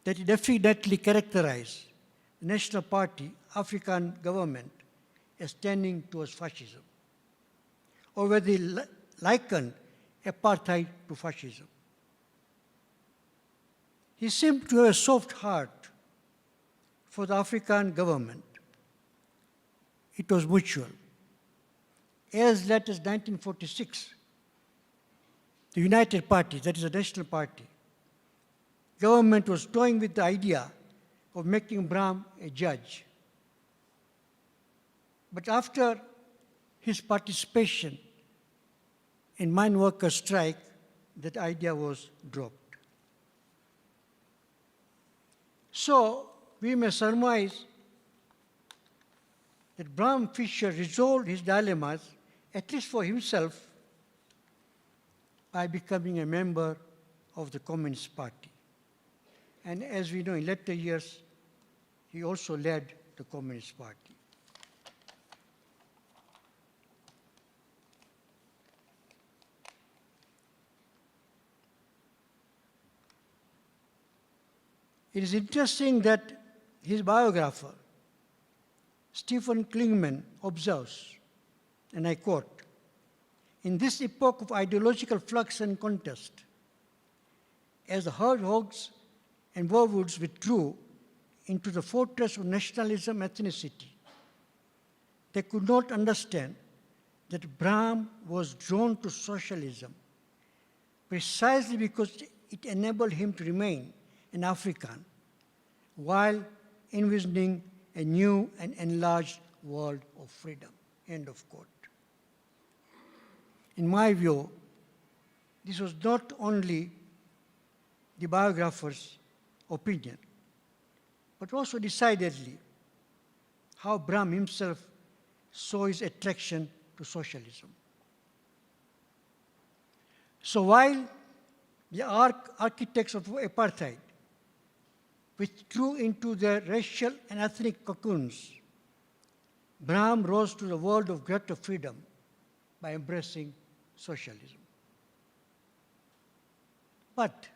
that he definitely characterized the National Party African government as tending towards fascism, or whether he likened apartheid to fascism. He seemed to have a soft heart for the African government. It was mutual. As late as 1946, the United Party, that is the National Party, government was toying with the idea of making Bram a judge. But after his participation in mine workers' strike, that idea was dropped. So we may surmise that Bram Fischer resolved his dilemmas, at least for himself, by becoming a member of the Communist Party. And as we know, in later years, he also led the Communist Party. It is interesting that his biographer, Stephen Klingman, observes, and I quote, "In this epoch of ideological flux and contest, as the herd hogs and warwoods withdrew into the fortress of nationalism ethnicity, they could not understand that Bram was drawn to socialism precisely because it enabled him to remain an African while envisioning a new and enlarged world of freedom." End of quote. In my view, this was not only the biographer's opinion, but also decidedly how Bram himself saw his attraction to socialism. So while the architects of apartheid withdrew into their racial and ethnic cocoons, Bram rose to the world of greater freedom by embracing socialism. But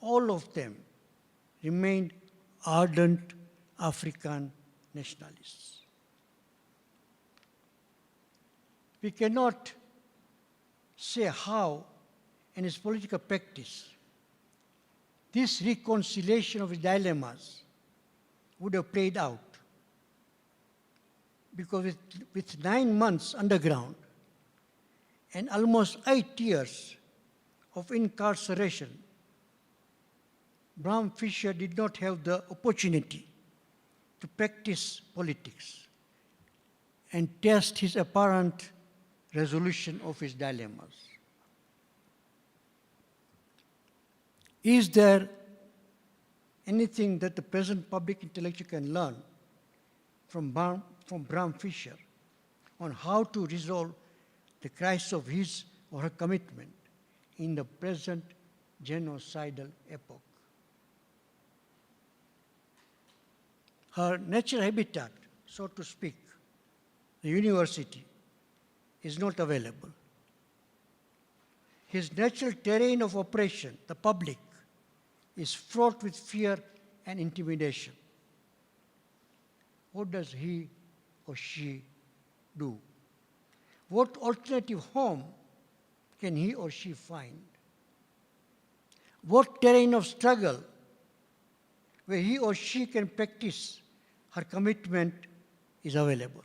all of them remained ardent African nationalists. We cannot say how in his political practice this reconciliation of his dilemmas would have played out, because with 9 months underground and almost 8 years of incarceration, Bram Fischer did not have the opportunity to practice politics and test his apparent resolution of his dilemmas. Is there anything that the present public intellectual can learn from Bram Fischer on how to resolve the crisis of his or her commitment in the present genocidal epoch? Her natural habitat, so to speak, the university, is not available. His natural terrain of operation, the public, is fraught with fear and intimidation. What does he or she do? What alternative home can he or she find? What terrain of struggle where he or she can practice her commitment is available?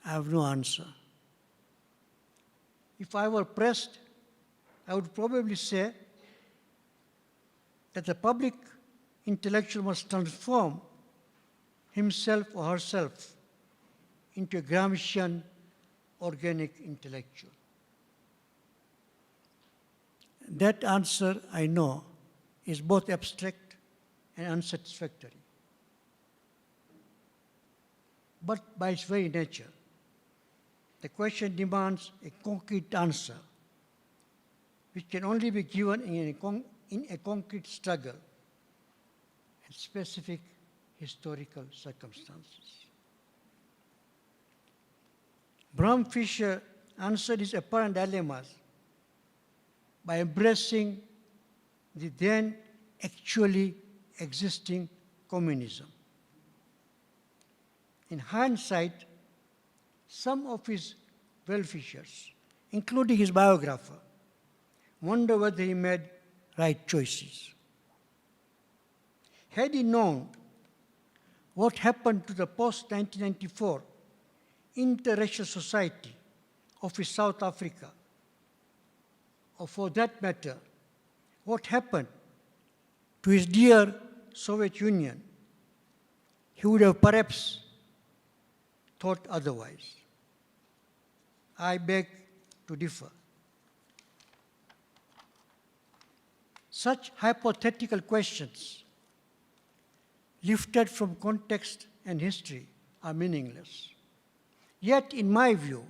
I have no answer. If I were pressed, I would probably say that the public intellectual must transform himself or herself into a Gramscian organic intellectual. That answer, I know, is both abstract and unsatisfactory. but by its very nature, the question demands a concrete answer, which can only be given in a concrete struggle and specific historical circumstances. Bram Fischer answered his apparent dilemmas by embracing the then actually existing communism. In hindsight, some of his well-wishers, including his biographer, wonder whether he made right choices. Had he known what happened to the post-1994 interracial society of his South Africa, or for that matter, what happened to his dear Soviet Union, he would have perhaps thought otherwise. I beg to differ. Such hypothetical questions, lifted from context and history, are meaningless. Yet, in my view,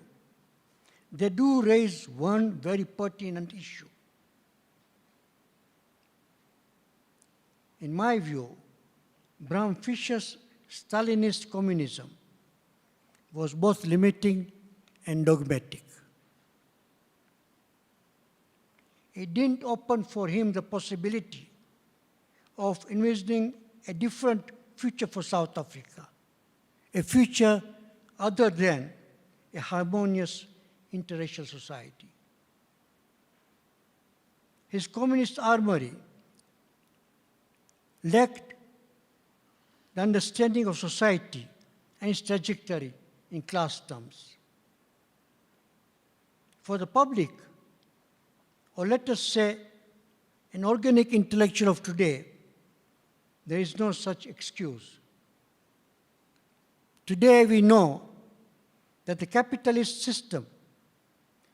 they do raise one very pertinent issue. In my view, Bram Fischer's Stalinist communism was both limiting and dogmatic. It didn't open for him the possibility of envisioning a different future for South Africa, a future other than a harmonious interracial society. His communist armory lacked the understanding of society and its trajectory in class terms. For the public, or let us say an organic intellectual of today, there is no such excuse. Today we know that the capitalist system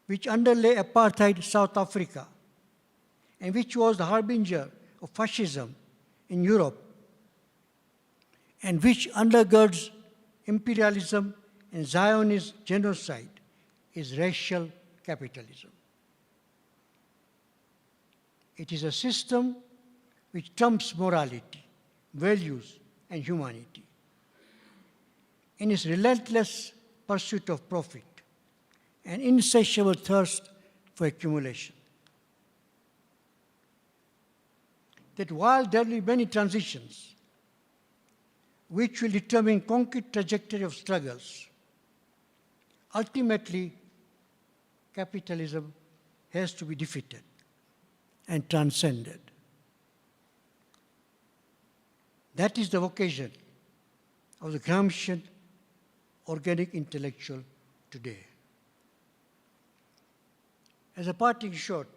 which underlay apartheid South Africa and which was the harbinger of fascism in Europe and which undergirds imperialism and Zionist genocide is racial capitalism. It is a system which trumps morality, values, and humanity in its relentless pursuit of profit and insatiable thirst for accumulation. That while there will be many transitions which will determine concrete trajectory of struggles, ultimately capitalism has to be defeated and transcended. That is the vocation of the Gramscian organic intellectual today. As a parting shot,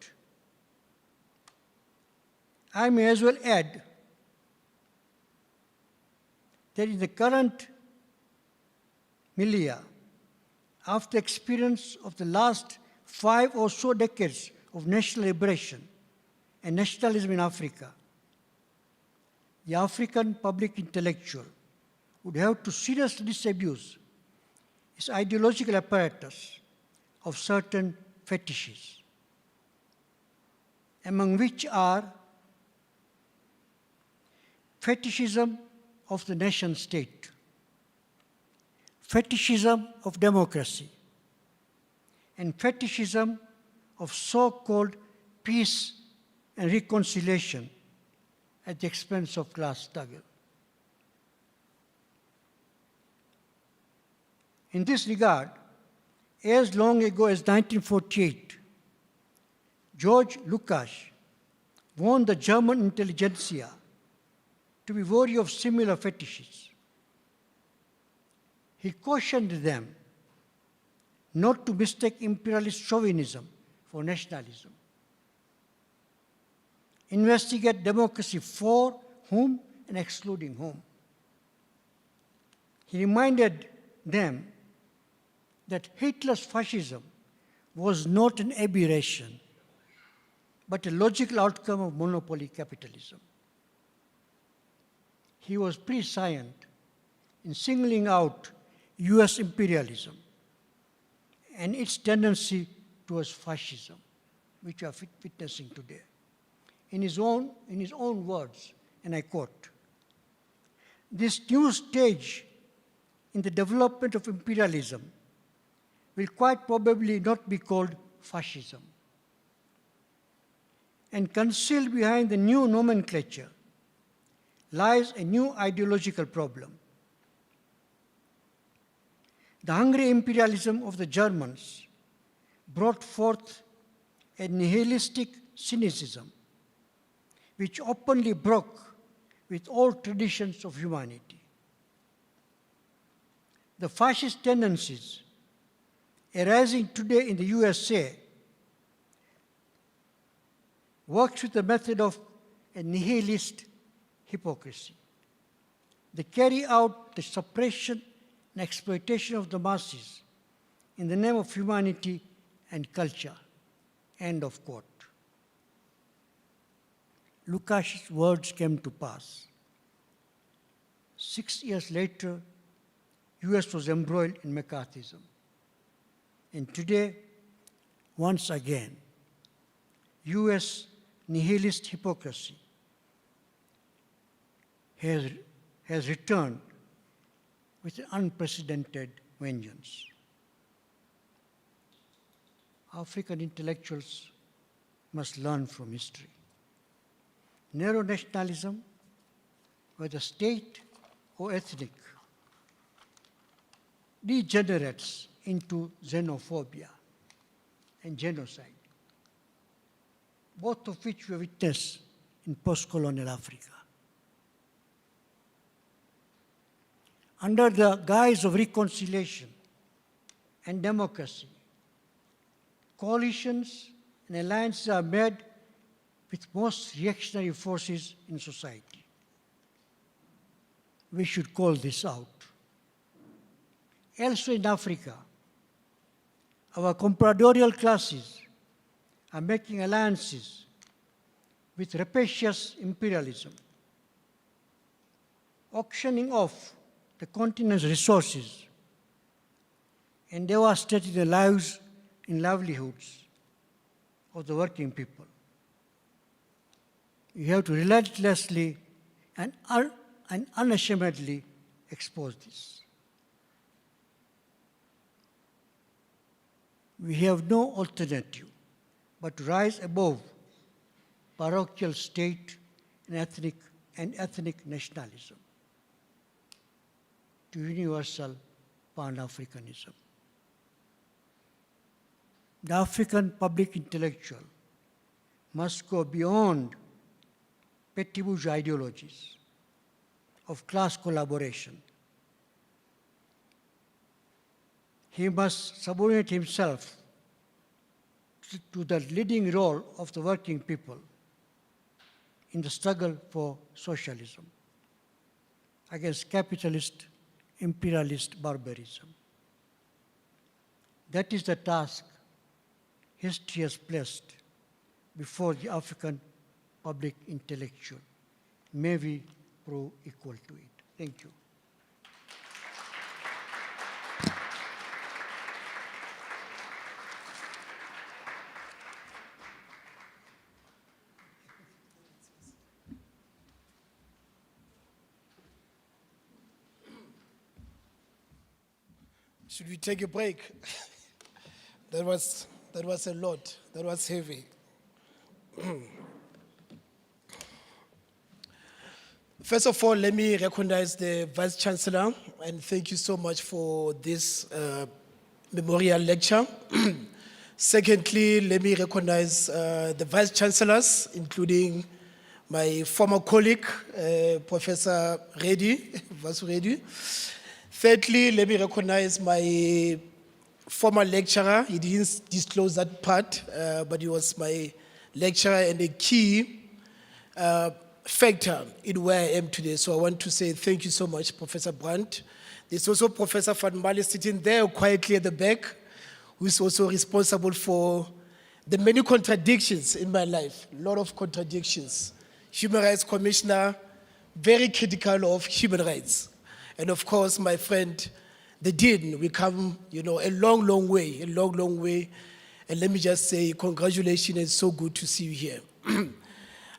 I may as well add that in the current milieu, after experience of the last 5 or so decades of national liberation and nationalism in Africa, the African public intellectual would have to seriously disabuse its ideological apparatus of certain fetishes, among which are fetishism of the nation state, fetishism of democracy, and fetishism of so-called peace and reconciliation at the expense of class struggle. In this regard, as long ago as 1948, George Lucas warned the German intelligentsia to be wary of similar fetishes. He cautioned them not to mistake imperialist chauvinism for nationalism. Investigate democracy for whom and excluding whom. He reminded them that Hitler's fascism was not an aberration, but a logical outcome of monopoly capitalism. He was prescient in singling out US imperialism and its tendency towards fascism, which we are witnessing today. In his own words, and I quote, "This new stage in the development of imperialism will quite probably not be called fascism. And concealed behind the new nomenclature lies a new ideological problem. The hungry imperialism of the Germans brought forth a nihilistic cynicism which openly broke with all traditions of humanity. The fascist tendencies arising today in the USA works with the method of a nihilist hypocrisy. They carry out the suppression and exploitation of the masses in the name of humanity and culture." End of quote. Lukasz's words came to pass. 6 years later, US was embroiled in McCarthyism. And today, once again, US nihilist hypocrisy has returned with an unprecedented vengeance. African intellectuals must learn from history. Narrow nationalism, whether state or ethnic, degenerates into xenophobia and genocide, both of which we witness in post-colonial Africa. Under the guise of reconciliation and democracy, coalitions and alliances are made with most reactionary forces in society. We should call this out. Elsewhere in Africa, our compradorial classes are making alliances with rapacious imperialism, auctioning off the continent's resources and devastating the lives and livelihoods of the working people. We have to relentlessly and unashamedly expose this. We have no alternative but to rise above parochial state and ethnic nationalism to universal Pan-Africanism. The African public intellectual must go beyond petty bourgeois ideologies of class collaboration. He must subordinate himself to the leading role of the working people in the struggle for socialism against capitalist, imperialist barbarism. That is the task history has placed before the African public intellectual. May we prove equal to it. Thank you. Should we take a break? That was a lot. That was heavy. First of all, let me recognize the Vice Chancellor and thank you so much for this memorial lecture. Secondly, let me recognize the Vice Chancellors, including my former colleague, Professor Reddy, Vasu Reddy. Thirdly, let me recognize my former lecturer. He didn't disclose that part, but he was my lecturer and a key factor in where I am today. So I want to say thank you so much, Professor Brandt. There's also Professor Van Mali sitting there quietly at the back, who is also responsible for the many contradictions in my life, a lot of contradictions. Human Rights Commissioner, very critical of human rights. And of course, my friend, the Dean, we come, a long, long way, And let me just say, congratulations, it's so good to see you here.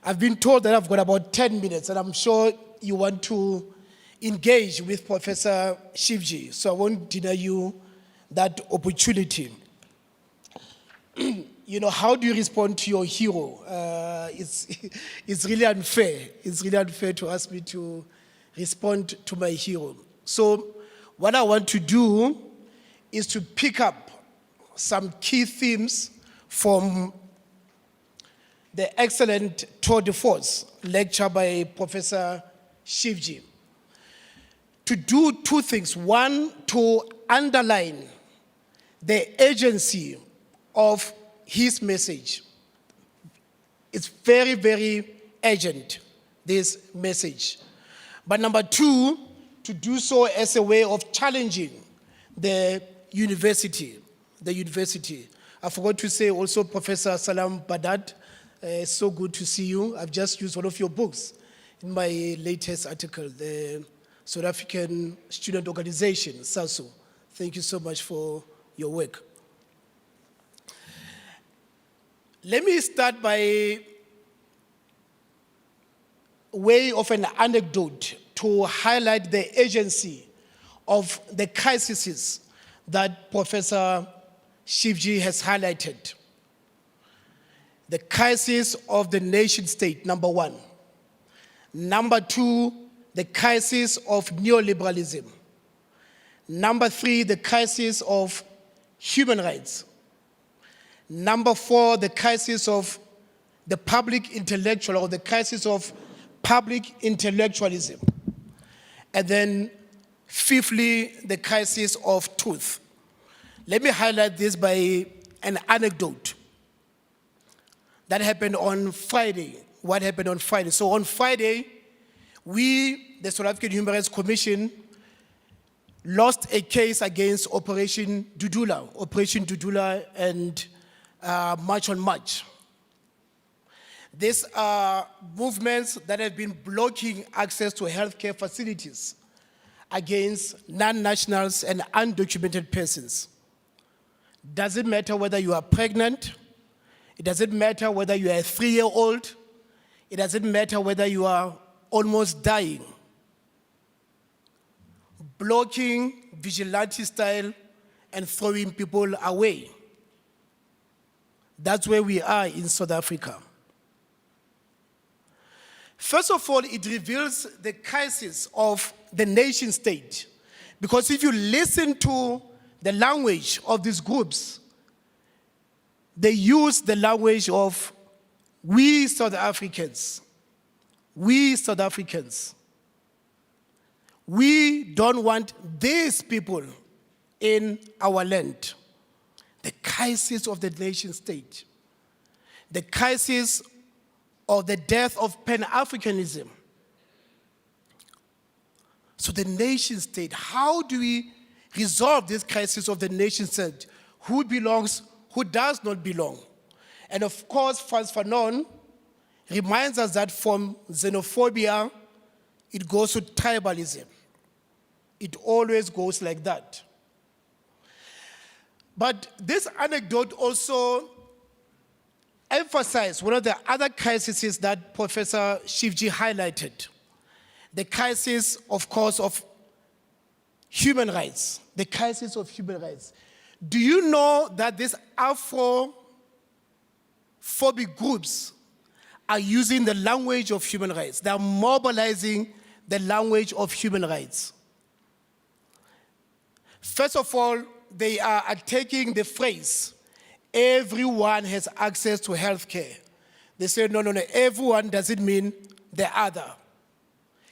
I've been told that I've got about 10 minutes, and I'm sure you want to engage with Professor Shivji, so I won't deny you that opportunity. How do you respond to your hero? It's really unfair. It's really unfair to ask me to respond to my hero. So what I want to do is to pick up some key themes from the excellent tour de force lecture by Professor Shivji. To do two things. One, to underline the agency of his message. It's very, very urgent, this message. But number two, to do so as a way of challenging the university. I forgot to say also, Professor Salam Badat, it's so good to see you. I've just used one of your books in my latest article, the South African Student Organization, SASO. Thank you so much for your work. Let me start by way of an anecdote to highlight the agency of the crises that Professor Shivji has highlighted. The crisis of the nation state, number one. Number two, the crisis of neoliberalism. Number three, the crisis of human rights. Number four, the crisis of the public intellectual, or the crisis of public intellectualism. And then fifthly, the crisis of truth. Let me highlight this by an anecdote that happened on Friday. What happened on Friday? So on Friday, we, the South African Human Rights Commission, lost a case against Operation Dudula and March on March. These are movements that have been blocking access to healthcare facilities against non-nationals and undocumented persons. Doesn't matter whether you are pregnant. It doesn't matter whether you are a 3-year-old. It doesn't matter whether you are almost dying. Blocking vigilante style and throwing people away. That's where we are in South Africa. First of all, it reveals the crisis of the nation state. Because if you listen to the language of these groups, they use the language of we South Africans. We South Africans. We don't want these people in our land. The crisis of the nation state. The crisis of the death of Pan-Africanism. So the nation state, how do we resolve this crisis of the nation state? Who belongs, who does not belong? And of course, Frantz Fanon reminds us that from xenophobia, it goes to tribalism. It always goes like that. But this anecdote also emphasized one of the other crises that Professor Shivji highlighted. The crisis, of course, of human rights. The crisis of human rights. Do you know that these Afrophobic groups are using the language of human rights? They are mobilizing the language of human rights. First of all, they are attacking the phrase, everyone has access to health care. They say, no, everyone doesn't mean the other.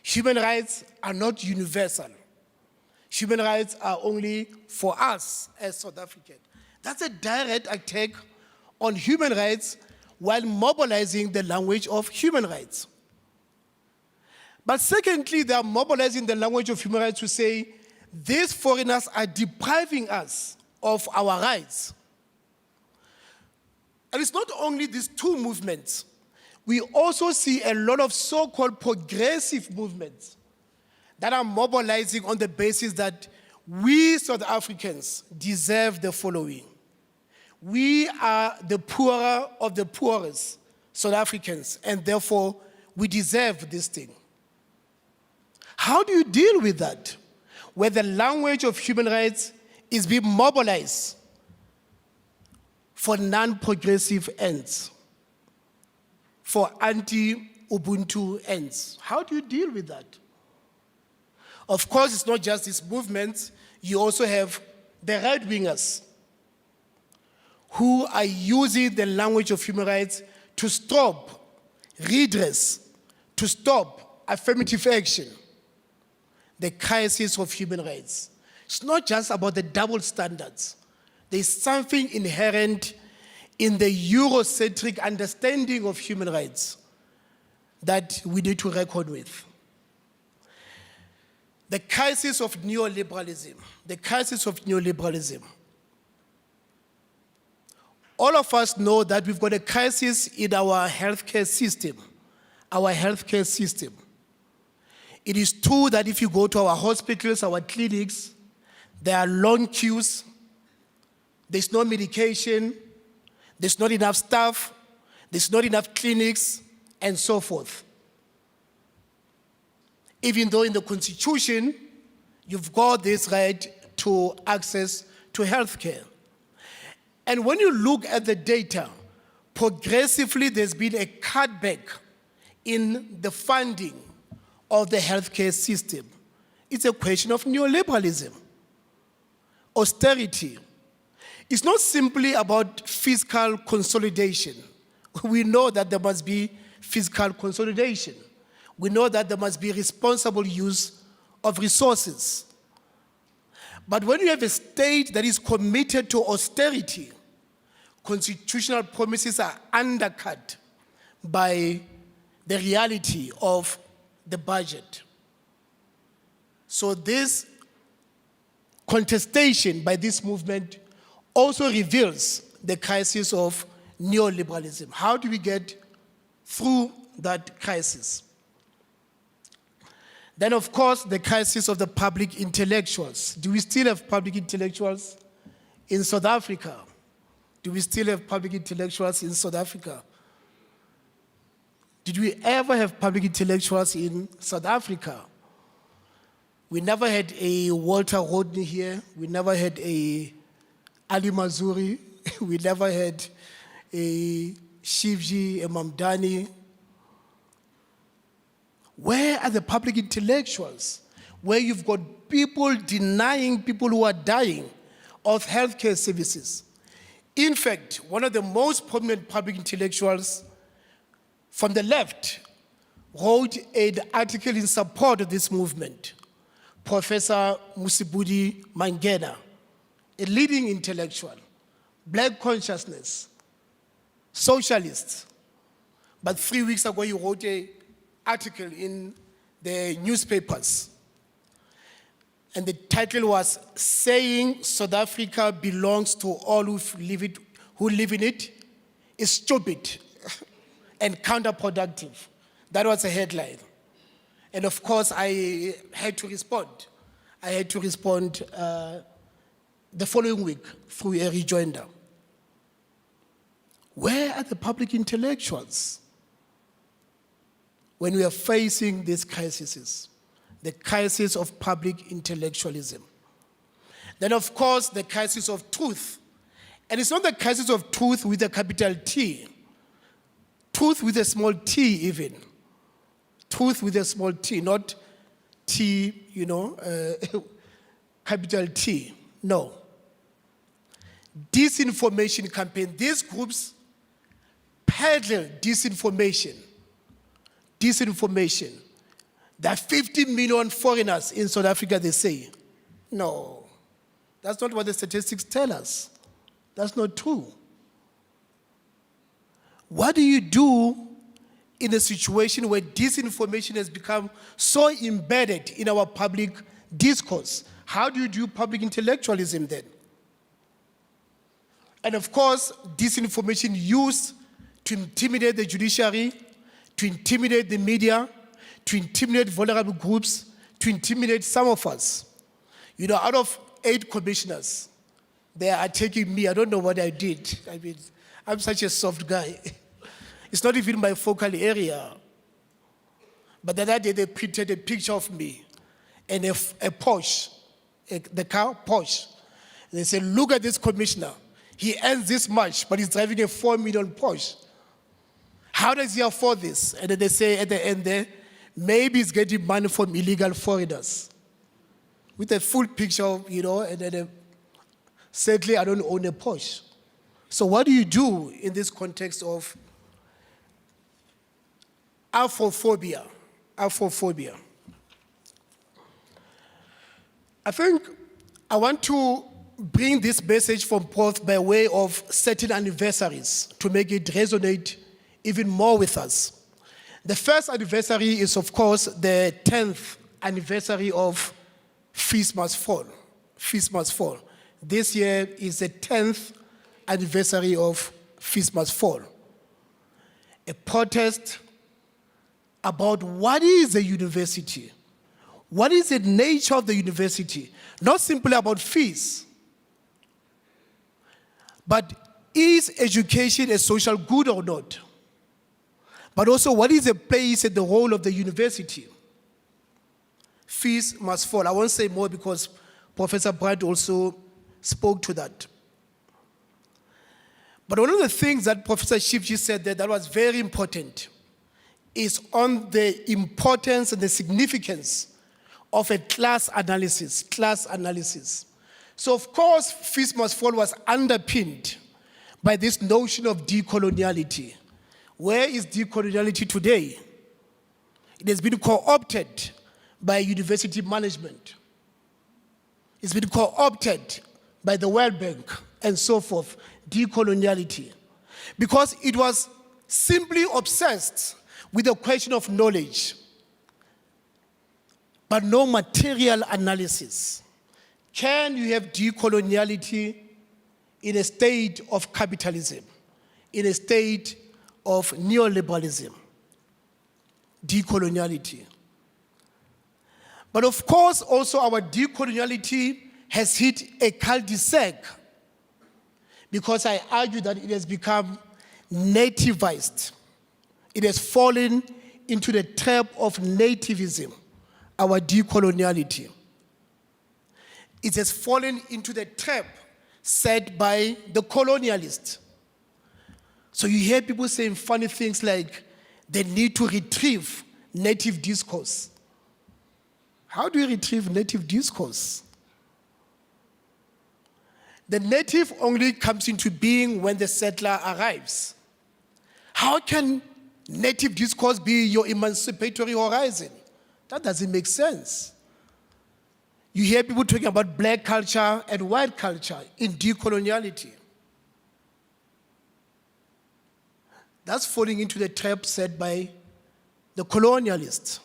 Human rights are not universal. Human rights are only for us as South Africans. That's a direct attack on human rights while mobilizing the language of human rights. But secondly, they are mobilizing the language of human rights to say, these foreigners are depriving us of our rights. And it's not only these two movements. We also see a lot of so-called progressive movements that are mobilizing on the basis that We South Africans deserve the following. We are the poorer of the poorest South Africans, and therefore we deserve this thing. How do you deal with that? Where the language of human rights is being mobilized for non-progressive ends, for anti-Ubuntu ends. How do you deal with that? Of course, it's not just this movement. You also have the right-wingers who are using the language of human rights to stop redress, to stop affirmative action, the crisis of human rights. It's not just about the double standards. There's something inherent in the Eurocentric understanding of human rights that we need to reckon with. The crisis of neoliberalism, the crisis of neoliberalism. All of us know that we've got a crisis in our healthcare system, It is true that if you go to our hospitals, our clinics, there are long queues, there's no medication, there's not enough staff, there's not enough clinics, and so forth. Even though in the Constitution, you've got this right to access to healthcare. And when you look at the data, progressively there's been a cutback in the funding of the healthcare system. It's a question of neoliberalism, austerity. It's not simply about fiscal consolidation. We know that there must be fiscal consolidation. We know that there must be responsible use of resources. But when you have a state that is committed to austerity, constitutional promises are undercut by the reality of the budget. So this contestation by this movement also reveals the crisis of neoliberalism. How do we get through that crisis? Then, of course, the crisis of the public intellectuals. Do we still have public intellectuals in South Africa? Do we still have public intellectuals in South Africa? Did we ever have public intellectuals in South Africa? We never had a Walter Rodney here. We never had a Ali Mazuri. We never had a Shivji, a Mamdani. Where are the public intellectuals? Where you've got people denying people who are dying of healthcare services. In fact, one of the most prominent public intellectuals from the left wrote an article in support of this movement. Professor Musibudi Mangena, a leading intellectual, black consciousness, socialist. But 3 weeks ago, he wrote an article in the newspapers. And the title was "Saying South Africa belongs to all who live in it is stupid and counterproductive." That was a headline. And of course, I had to respond. The following week through a rejoinder. Where are the public intellectuals when we are facing these crises? The crisis of public intellectualism. Then, of course, the crisis of truth. And it's not the crisis of truth with a capital T. Truth with a small t even. Truth with a small t, not T, capital T. No. Disinformation campaign. These groups peddle disinformation. Disinformation. There are 50 million foreigners in South Africa, they say. No, that's not what the statistics tell us. That's not true. What do you do in a situation where disinformation has become so embedded in our public discourse? How do you do public intellectualism then? And of course, disinformation used to intimidate the judiciary, to intimidate the media, to intimidate vulnerable groups, to intimidate some of us. You know, out of 8 commissioners, they are taking me. I don't know what I did. I mean, I'm such a soft guy. It's not even my focal area. But the other day they printed a picture of me and a Porsche, the car Porsche. And they said, look at this commissioner. He earns this much, but he's driving a 4 million Porsche. How does he afford this? And then they say at the end there, maybe he's getting money from illegal foreigners. With a full picture, you know, and then sadly, I don't own a Porsche. So what do you do in this context of Afrophobia? Afrophobia. I think I want to bring this message from Perth by way of certain anniversaries to make it resonate even more with us. The first anniversary is, of course, the 10th anniversary of Feast Must Fall. Feast Must Fall. This year is the 10th anniversary of Feast Must Fall. A protest about what is a university, what is the nature of the university, not simply about fees, but is education a social good or not? But also, what is the place and the role of the university? Fees must fall. I won't say more because Professor Brad also spoke to that. But one of the things that Professor Shivji said that was very important is on the importance and the significance of a class analysis. So of course, Feast Must Fall was underpinned by this notion of decoloniality. Where is decoloniality today? It has been co-opted by university management. It's been co-opted by the World Bank and so forth, decoloniality. Because it was simply obsessed with the question of knowledge, but no material analysis. Can you have decoloniality in a state of capitalism, in a state of neoliberalism? Decoloniality. But of course, also our decoloniality has hit a cul-de-sac because I argue that it has become nativized. It has fallen into the trap of nativism, our decoloniality. It has fallen into the trap set by the colonialists. So you hear people saying funny things like they need to retrieve native discourse. How do you retrieve native discourse? The native only comes into being when the settler arrives. How can native discourse be your emancipatory horizon? That doesn't make sense. You hear people talking about black culture and white culture in decoloniality. That's falling into the trap set by the colonialists.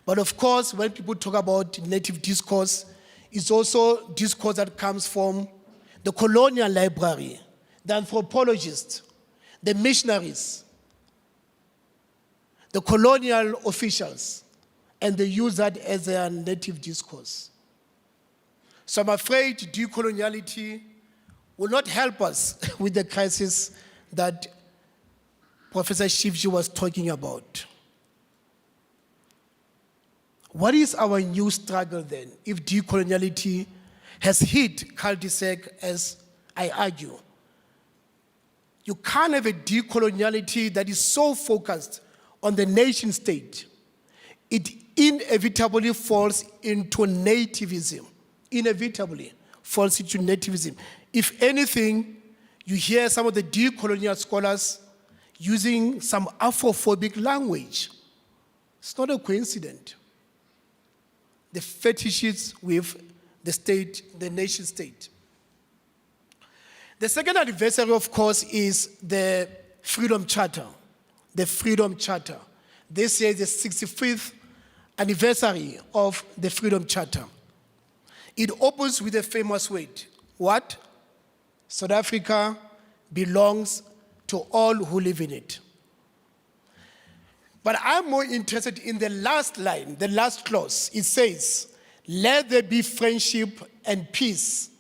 But of course, when people talk about native discourse, it's also discourse that comes from the colonial library, the anthropologists, the missionaries, the colonial officials, and they use that as their native discourse. So I'm afraid decoloniality will not help us with the crisis that Professor Shivji was talking about. What is our new struggle then, if decoloniality has hit cul-de-sac, as I argue? You can't have a decoloniality that is so focused on the nation state. It inevitably falls into nativism. Inevitably falls into nativism. If anything, you hear some of the decolonial scholars using some Afrophobic language. It's not a coincidence. The fetishes with the state, the nation state. The second anniversary, of course, is the Freedom Charter. The Freedom Charter. This year is the 65th anniversary of the Freedom Charter. It opens with a famous word. What? South Africa belongs to all who live in it. But I'm more interested in the last line, the last clause. It says, let there be friendship and peace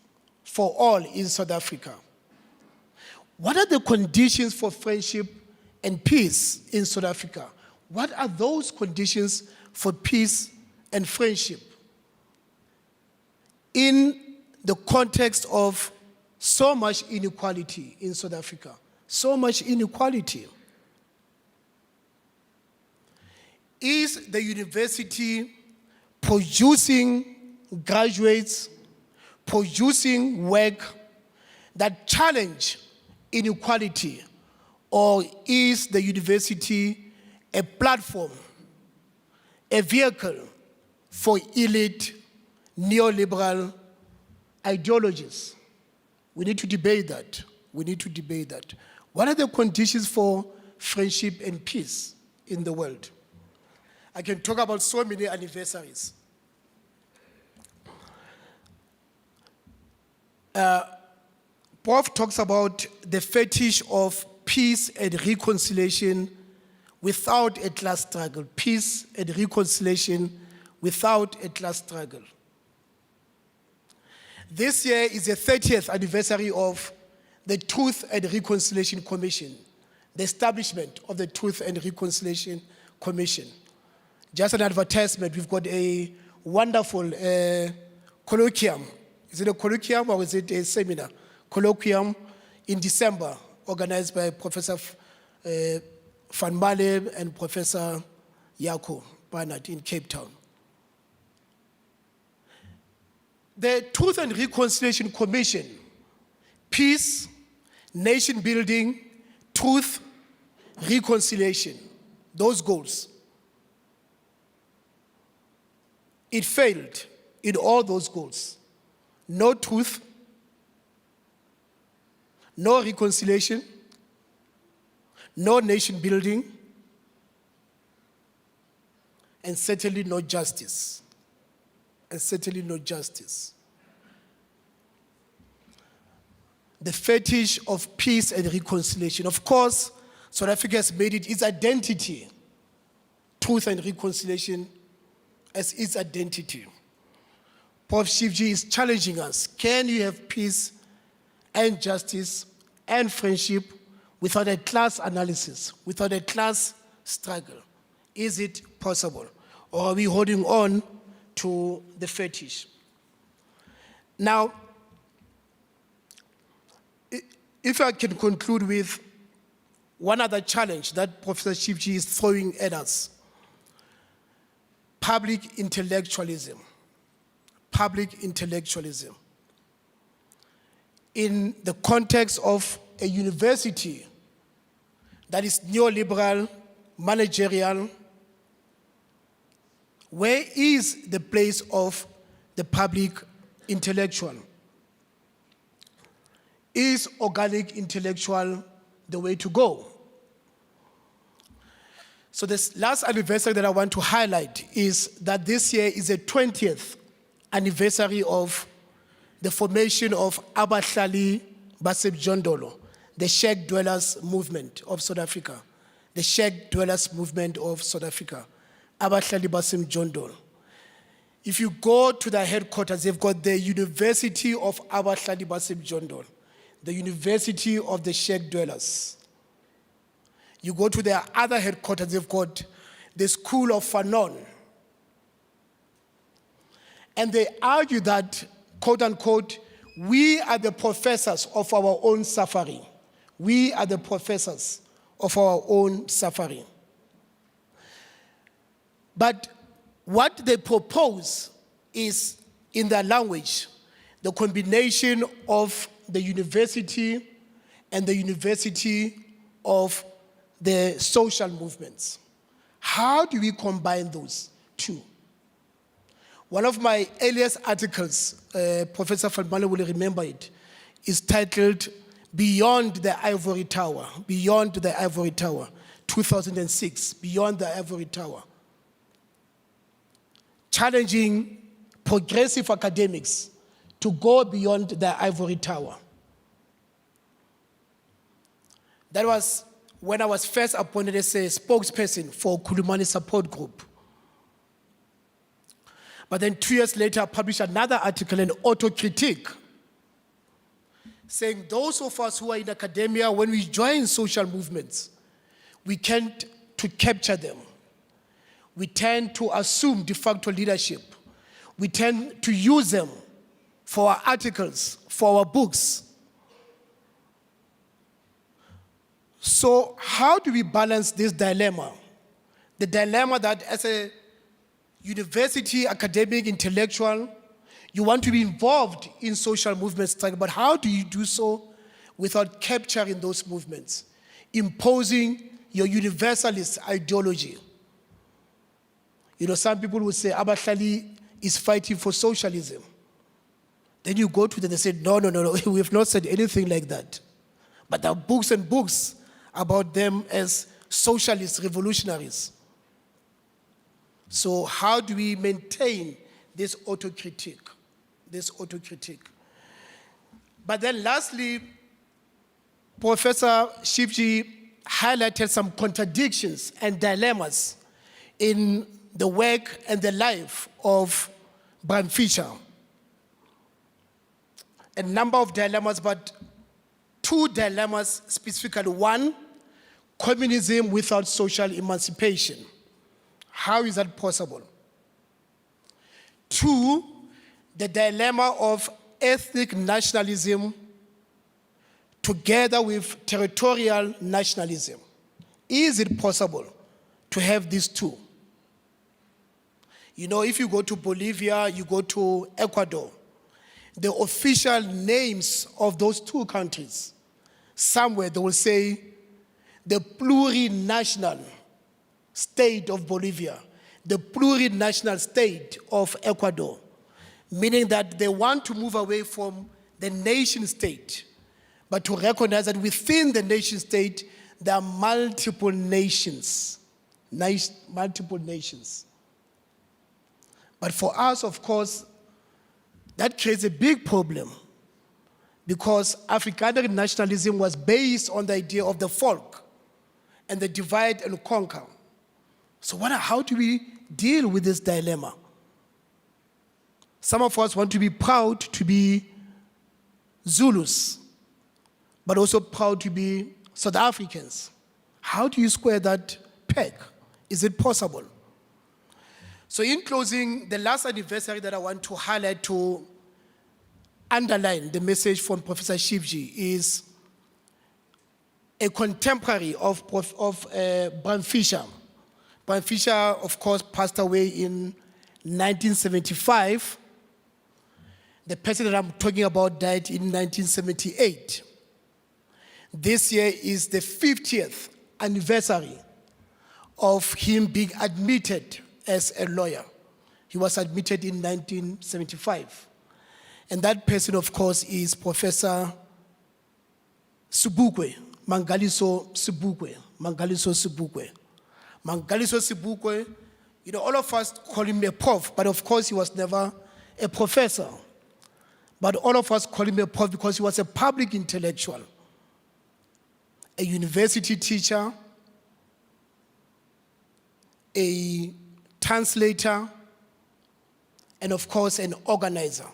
for all in South Africa. What are the conditions for friendship and peace in South Africa? What are those conditions for peace and friendship in the context of so much inequality in South Africa? So much inequality. Is the university producing graduates, producing work that challenge inequality, or is the university a platform, a vehicle for elite neoliberal ideologies? We need to debate that. We need to debate that. What are the conditions for friendship and peace in the world? I can talk about so many anniversaries. Prof talks about the fetish of peace and reconciliation without a class struggle. Peace and reconciliation without a class struggle. This year is the 30th anniversary of the Truth and Reconciliation Commission, the establishment of the Truth and Reconciliation Commission. Just an advertisement, we've got a wonderful colloquium. Is it a colloquium or is it a seminar? Colloquium in December, organized by Professor Van Male and Professor Jaco Barnard in Cape Town. The Truth and Reconciliation Commission, peace, nation building, truth, reconciliation, those goals. It failed in all those goals. No truth, no reconciliation, no nation building, and certainly no justice. And certainly no justice. The fetish of peace and reconciliation. Of course, South Africa has made it its identity, truth and reconciliation as its identity. Prof. Shivji is challenging us. Can you have peace and justice and friendship without a class analysis, without a class struggle? Is it possible? Or are we holding on to the fetish? Now, if I can conclude with one other challenge that Professor Shivji is throwing at us: public intellectualism. Public intellectualism. In the context of a university that is neoliberal, managerial, where is the place of the public intellectual? Is organic intellectual the way to go? So this last anniversary that I want to highlight is that this year is the 20th anniversary of the formation of Abahlali Basemjondolo, the shack dwellers movement of South Africa. The shack dwellers movement of South Africa. Abahlali Basemjondolo. If you go to the headquarters, they've got the University of Abahlali Basemjondolo, the University of the shack dwellers. You go to their other headquarters, they've got the School of Fanon. And they argue that, quote unquote, we are the professors of our own suffering. We are the professors of our own suffering. But what they propose is, in their language, the combination of the university and the university of the social movements. How do we combine those two? One of my earliest articles, Professor Van Male will remember it, is titled Beyond the Ivory Tower, Beyond the Ivory Tower, 2006, Beyond the Ivory Tower. Challenging progressive academics to go beyond the ivory tower. That was when I was first appointed as a spokesperson for Kulumani Support Group. But then 2 years later, I published another article, an autocritique, saying those of us who are in academia, when we join social movements, we tend to capture them. We tend to assume de facto leadership. We tend to use them for our articles, for our books. So how do we balance this dilemma? The dilemma that as a university academic intellectual, you want to be involved in social movements, but how do you do so without capturing those movements, imposing your universalist ideology? You know, some people would say Abahlali is fighting for socialism. Then you go to them and say, no, we have not said anything like that. But there are books and books about them as socialist revolutionaries. So how do we maintain this autocritique? But then lastly, Professor Shivji highlighted some contradictions and dilemmas in the work and the life of Bram Fischer. A number of dilemmas, but 2 dilemmas specifically. 1, communism without social emancipation. How is that possible? 2, the dilemma of ethnic nationalism together with territorial nationalism. Is it possible to have these 2? You know, if you go to Bolivia, you go to Ecuador, the official names of those 2 countries, somewhere they will say the plurinational state of Bolivia, the plurinational state of Ecuador, meaning that they want to move away from the nation state, but to recognize that within the nation state, there are multiple nations. But for us, of course, that creates a big problem because Afrikaner nationalism was based on the idea of the folk and the divide and conquer. So how do we deal with this dilemma? Some of us want to be proud to be Zulus, but also proud to be South Africans. How do you square that peg? Is it possible? So in closing, the last anniversary that I want to highlight to underline the message from Professor Shivji is a contemporary of Bram Fischer. Bram Fischer, of course, passed away in 1975. The person that I'm talking about died in 1978. This year is the 50th anniversary of him being admitted as a lawyer. He was admitted in 1975. And that person, of course, is Professor Sobukwe, Mangaliso Sobukwe. Mangaliso Sobukwe, you know, all of us call him a prof, but of course he was never a professor. But all of us call him a prof because he was a public intellectual, a university teacher, a translator, and of course an organizer.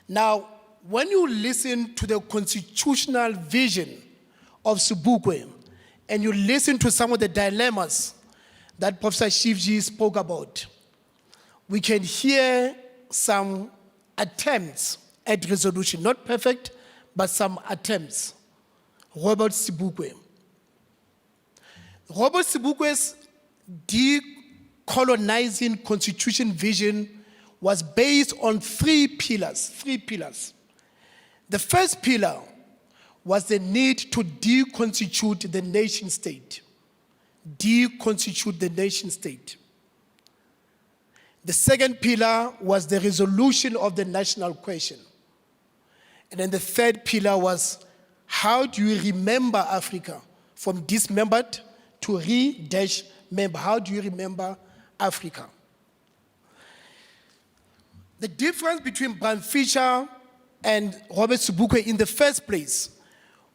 Now, when you listen to the constitutional vision of Sobukwe, and you listen to some of the dilemmas that Professor Shivji spoke about, we can hear some attempts at resolution. Not perfect, but some attempts. Robert Sobukwe's decolonizing constitution vision was based on 3 pillars. The first pillar was the need to deconstitute the nation state. The second pillar was the resolution of the national question. And then the third pillar was, how do you remember Africa? From dismembered to re-member. How do you remember Africa? The difference between Bram Fischer and Robert Sobukwe in the first place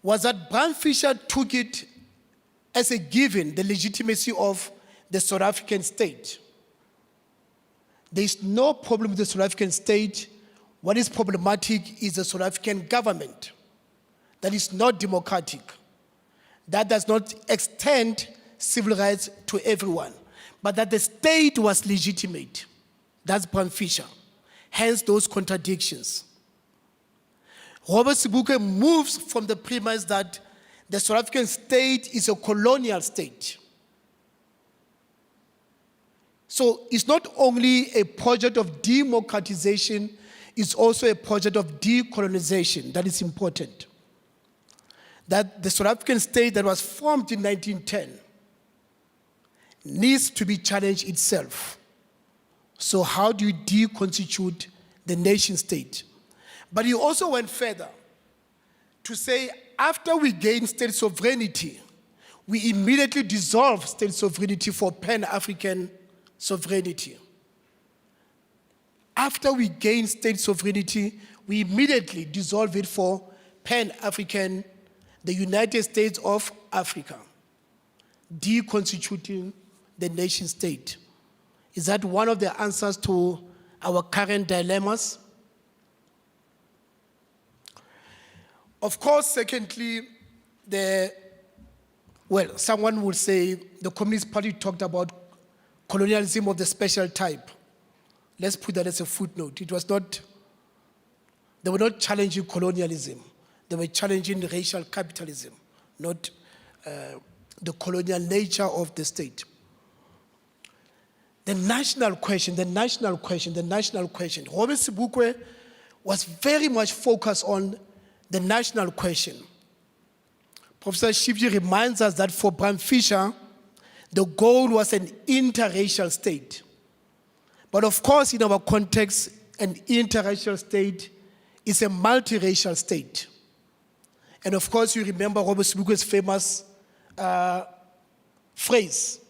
was that Bram Fischer took it as a given, the legitimacy of the South African state. There is no problem with the South African state. What is problematic is the South African government that is not democratic, that does not extend civil rights to everyone, but that the state was legitimate. That's Bram Fischer. Hence those contradictions. Robert Sobukwe moves from the premise that the South African state is a colonial state. So it's not only a project of democratization, it's also a project of decolonization. That is important. That the South African state that was formed in 1910 needs to be challenged itself. So how do you deconstitute the nation state? But he also went further to say, after we gain state sovereignty, we immediately dissolve state sovereignty for Pan-African sovereignty. After we gain state sovereignty, we immediately dissolve it for Pan-African, the United States of Africa, deconstituting the nation state. Is that one of the answers to our current dilemmas? Of course, secondly, someone will say the Communist Party talked about colonialism of the special type. Let's put that as a footnote. They were not challenging colonialism. They were challenging racial capitalism, not the colonial nature of the state. The national question. Robert Sobukwe was very much focused on the national question. Professor Shivji reminds us that for Bram Fischer, the goal was an interracial state. But of course, in our context, an interracial state is a multiracial state. And of course, you remember Robert Sobukwe's famous phrase,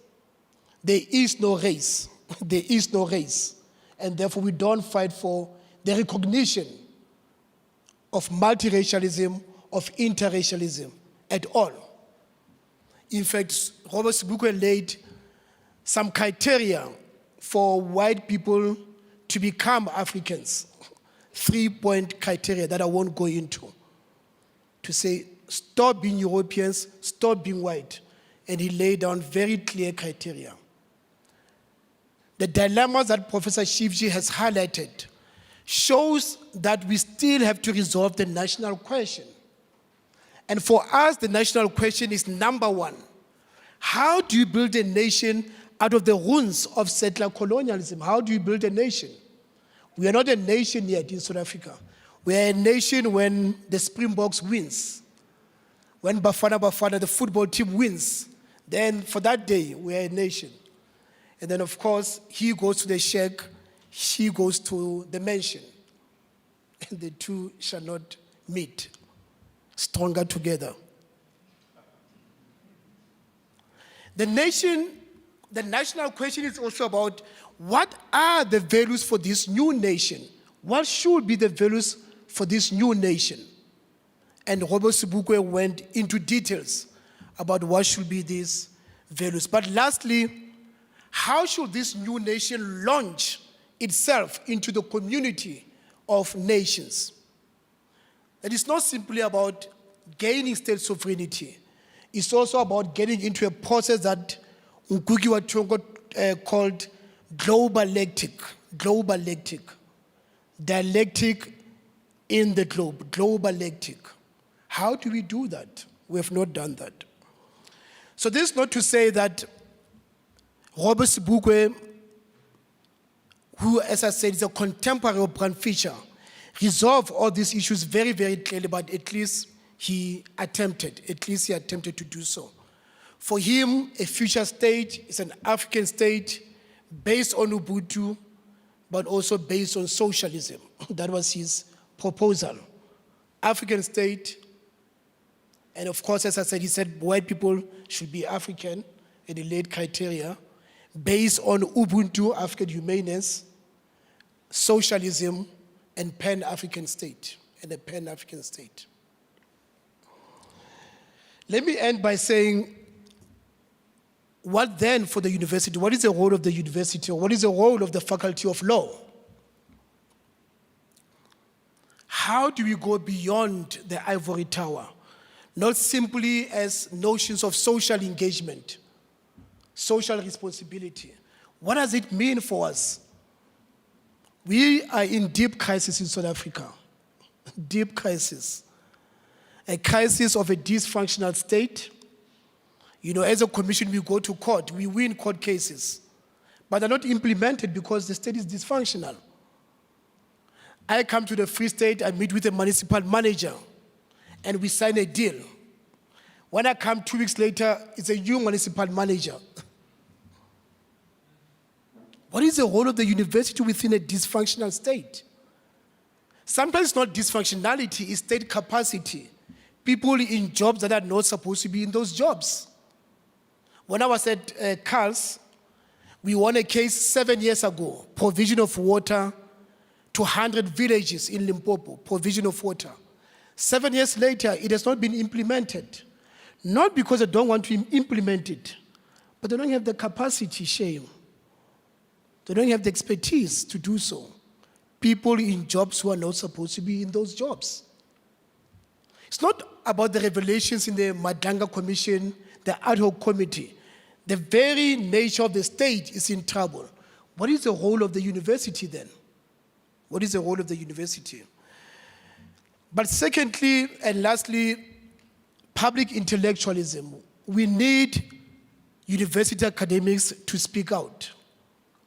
there is no race. There is no race. And therefore, we don't fight for the recognition of multiracialism, of interracialism at all. In fact, Robert Sobukwe laid some criteria for white people to become Africans. 3-point criteria that I won't go into. To say, stop being Europeans, stop being white. And he laid down very clear criteria. The dilemmas that Professor Shivji has highlighted shows that we still have to resolve the national question. And for us, the national question is number one. How do you build a nation out of the ruins of settler colonialism? How do you build a nation? We are not a nation yet in South Africa. We are a nation when the Springboks wins. When Bafana, the football team wins, then for that day, we are a nation. And then, of course, he goes to the shack, she goes to the mansion. And the two shall not meet. Stronger together. The national question is also about what are the values for this new nation? What should be the values for this new nation? And Robert Sobukwe went into details about what should be these values. But lastly, how should this new nation launch itself into the community of nations? It is not simply about gaining state sovereignty. It's also about getting into a process that Ngugi wa Thiong'o called globalectic. Dialectic in the globe, globalectic. How do we do that? We have not done that. So this is not to say that Robert Sobukwe, who, as I said, is a contemporary of Bram Fischer, resolved all these issues very, very clearly, but at least he attempted to do so. For him, a future state is an African state based on Ubuntu, but also based on socialism. That was his proposal. African state, and of course, as I said, he said white people should be African, and he laid criteria based on Ubuntu, African humaneness, socialism, and Pan-African state, Let me end by saying what then for the university? What is the role of the university? Or what is the role of the Faculty of Law? How do we go beyond the ivory tower? Not simply as notions of social engagement, social responsibility. What does it mean for us? We are in deep crisis in South Africa. Deep crisis. A crisis of a dysfunctional state. You know, as a commission, we go to court, we win court cases, but they're not implemented because the state is dysfunctional. I come to the Free State, I meet with the municipal manager, and we sign a deal. When I come 2 weeks later, it's a new municipal manager. What is the role of the university within a dysfunctional state? Sometimes it's not dysfunctionality, it's state capacity. People in jobs that are not supposed to be in those jobs. When I was at Carl's, we won a case 7 years ago, provision of water to 100 villages in Limpopo, provision of water. 7 years later, it has not been implemented. Not because they don't want to implement it, but they don't have the capacity, shame. They don't have the expertise to do so. People in jobs who are not supposed to be in those jobs. It's not about the revelations in the Madanga Commission, the ad hoc committee. The very nature of the state is in trouble. What is the role of the university then? What is the role of the university? But secondly, and lastly, public intellectualism. We need university academics to speak out.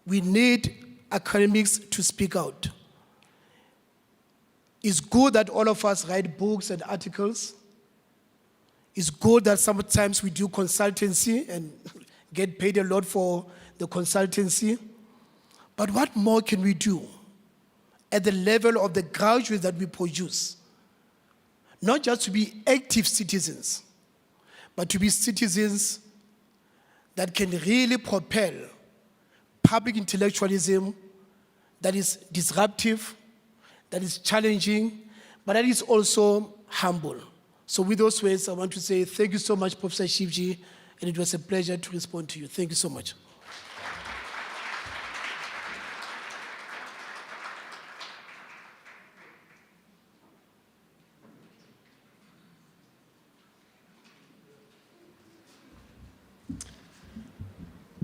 We need academics to speak out. It's good that all of us write books and articles. It's good that sometimes we do consultancy and get paid a lot for the consultancy. But what more can we do at the level of the graduates that we produce? Not just to be active citizens, but to be citizens that can really propel public intellectualism that is disruptive, that is challenging, but that is also humble. So with those words, I want to say thank you so much, Professor Shivji, and it was a pleasure to respond to you. Thank you so much.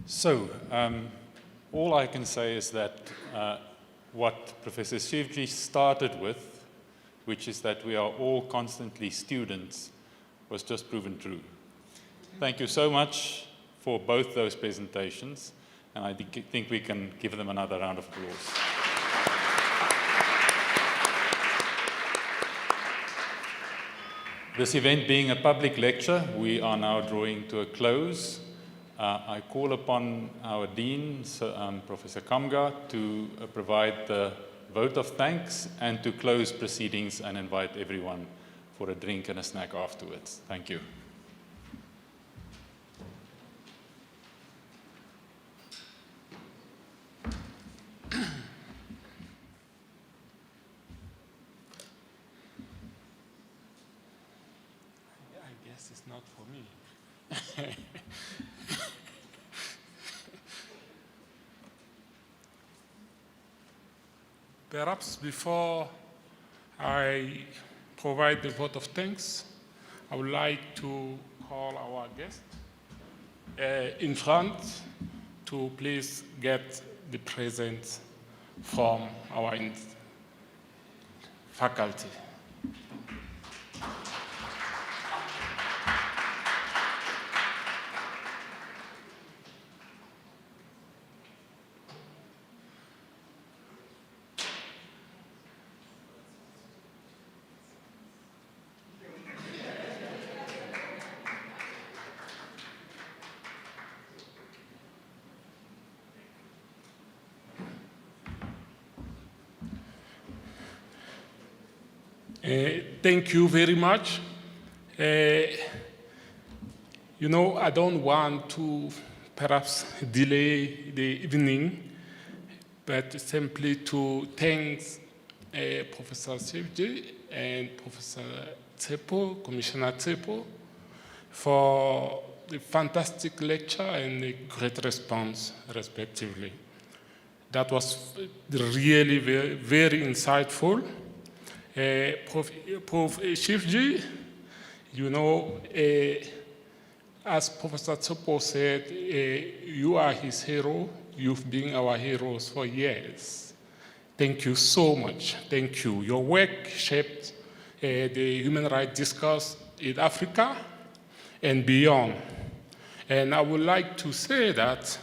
So, all I can say is that what Professor Shivji started with, which is that we are all constantly students, was just proven true. Thank you so much for both those presentations, and I think we can give them another round of applause. This event being a public lecture, we are now drawing to a close. I call upon our Dean, Professor Kamga, to provide the vote of thanks and to close proceedings and invite everyone for a drink and a snack afterwards. Thank you. I guess it's not for me. Perhaps before I provide the vote of thanks, I would like to call our guest in front to please get the presents from our faculty. Thank you very much. You know, I don't want to perhaps delay the evening, but simply to thank Professor Shivji and Professor Tsepo, Commissioner Tsepo, for a fantastic lecture and a great response, respectively. That was really very, very insightful. Prof. Shifji, you know, as Professor Tsopo said, you are his hero. You've been our heroes for years. Thank you so much. Thank you. Your work shaped the human rights discourse in Africa and beyond. And I would like to say that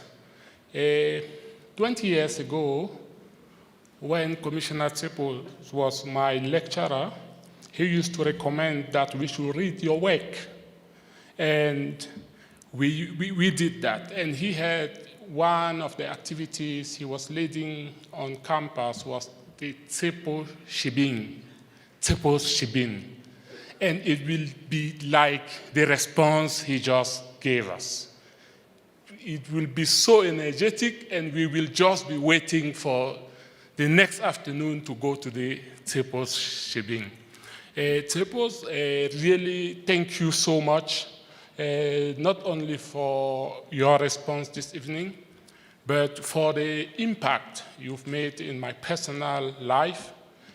20 years ago, when Commissioner Tsepo was my lecturer, he used to recommend that we should read your work. And we did that. And he had one of the activities he was leading on campus was the Tsepo Shibin. Tsepo's Shibin. And it will be like the response he just gave us. It will be so energetic, and we will just be waiting for the next afternoon to go to the Tsepo's Shibin. Tsepo's, really thank you so much, not only for your response this evening, but for the impact you've made in my personal life.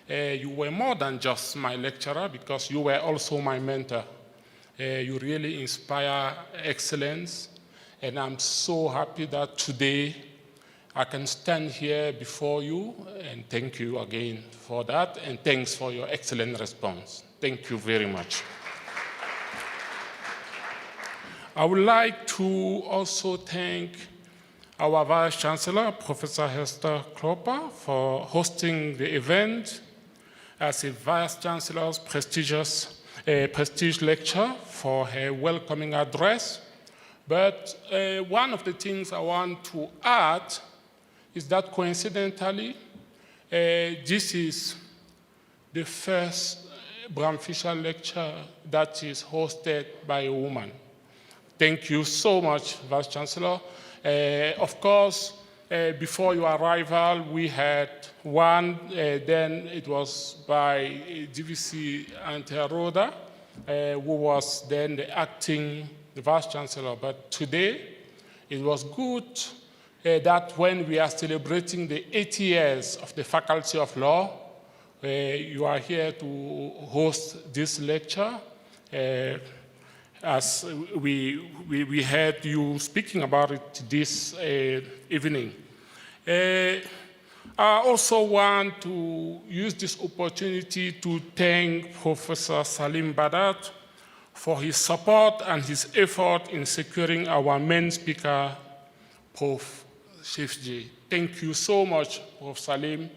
You were more than just my lecturer, because you were also my mentor. You really inspire excellence, and I'm so happy that today I can stand here before you, and thank you again for that, and thanks for your excellent response. Thank you very much. I would like to also thank our Vice Chancellor, Professor Hester Klopper, for hosting the event as a Vice Chancellor's prestigious prestige lecture, for her welcoming address. But one of the things I want to add is that coincidentally, this is the first Bram Fischer lecture that is hosted by a woman. Thank you so much, Vice Chancellor. Of course, before your arrival, we had one, then it was by DVC Ante Roda, who was then the acting Vice Chancellor. But today, it was good that when we are celebrating the 80 years of the Faculty of Law, you are here to host this lecture. As we heard you speaking about it this evening. I also want to use this opportunity to thank Professor Salim Badat for his support and his effort in securing our main speaker, Prof. Shifji. Thank you so much, Prof. Salim.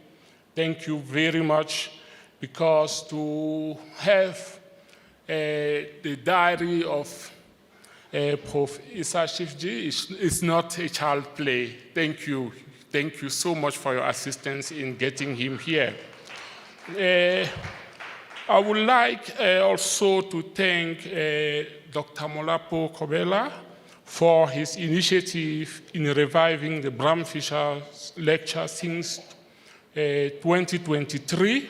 Thank you very much, because to have the diary of Prof. Issa Shifji is not a child play. Thank you. Thank you so much for your assistance in getting him here. I would like also to thank Dr. Molapo Kobela for his initiative in reviving the Bram Fischer lecture since 2023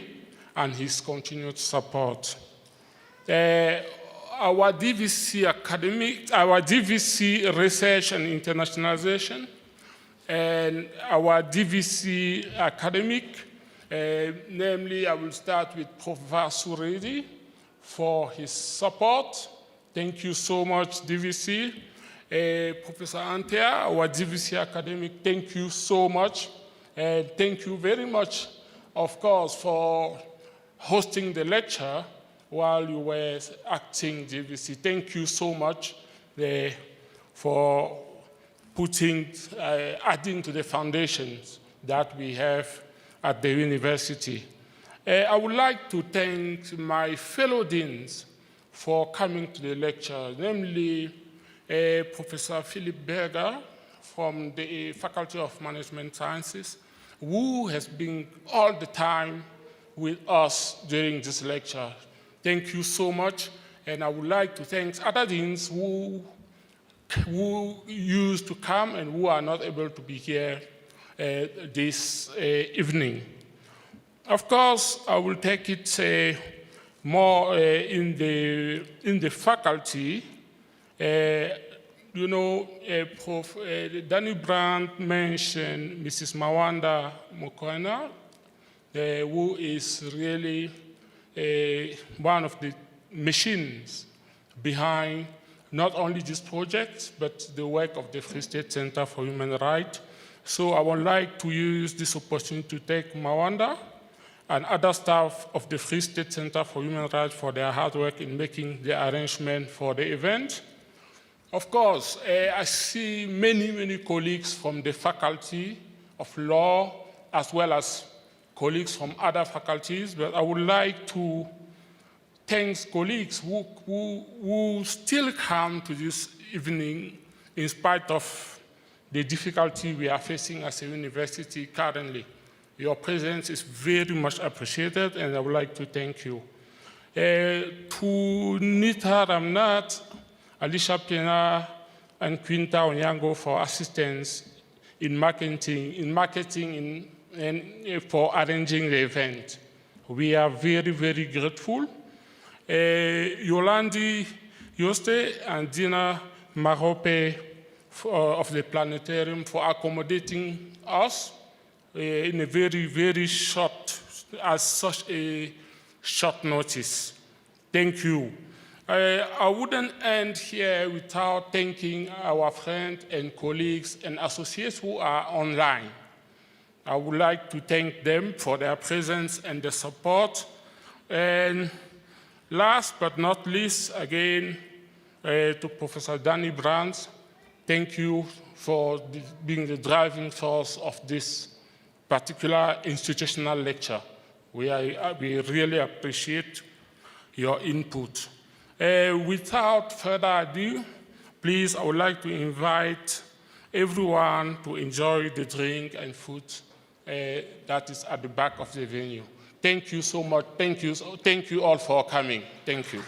and his continued support. Our DVC Research and Internationalization, and our DVC Academic, namely I will start with Professor Suredi for his support. Thank you so much, DVC. Professor Antea, our DVC Academic, thank you so much. And thank you very much, of course, for hosting the lecture while you were acting DVC. Thank you so much for adding to the foundations that we have at the university. I would like to thank my fellow deans for coming to the lecture, namely Professor Philip Berger from the Faculty of Management Sciences, who has been all the time with us during this lecture. Thank you so much, and I would like to thank other deans who used to come and who are not able to be here this evening. Of course, I will take it more in the faculty. you know, Danny Bram mentioned Mrs. Mawanda Mokoena, who is really one of the machines behind not only this project, but the work of the Free State Center for Human Rights. So I would like to use this opportunity to thank Mawanda and other staff of the Free State Center for Human Rights for their hard work in making the arrangement for the event. Of course, I see many colleagues from the Faculty of Law, as well as colleagues from other faculties, but I would like to thank colleagues who still come to this evening in spite of the difficulty we are facing as a university currently. Your presence is very much appreciated, and I would like to thank you. To Nita Ramnat, Alicia Pena, and Quinta Onyango for assistance in marketing and for arranging the event. We are very grateful. Yolandi Yoste and Dina Marope of the planetarium for accommodating us in a very short, as such a short notice. Thank you. I wouldn't end here without thanking our friends and colleagues and associates who are online. I would like to thank them for their presence and their support. And last but not least, again, to Professor Danny Bram, thank you for being the driving force of this particular institutional lecture. We really appreciate your input. Without further ado, please, I would like to invite everyone to enjoy the drink and food that is at the back of the venue. Thank you so much. Thank you all for coming. Thank you.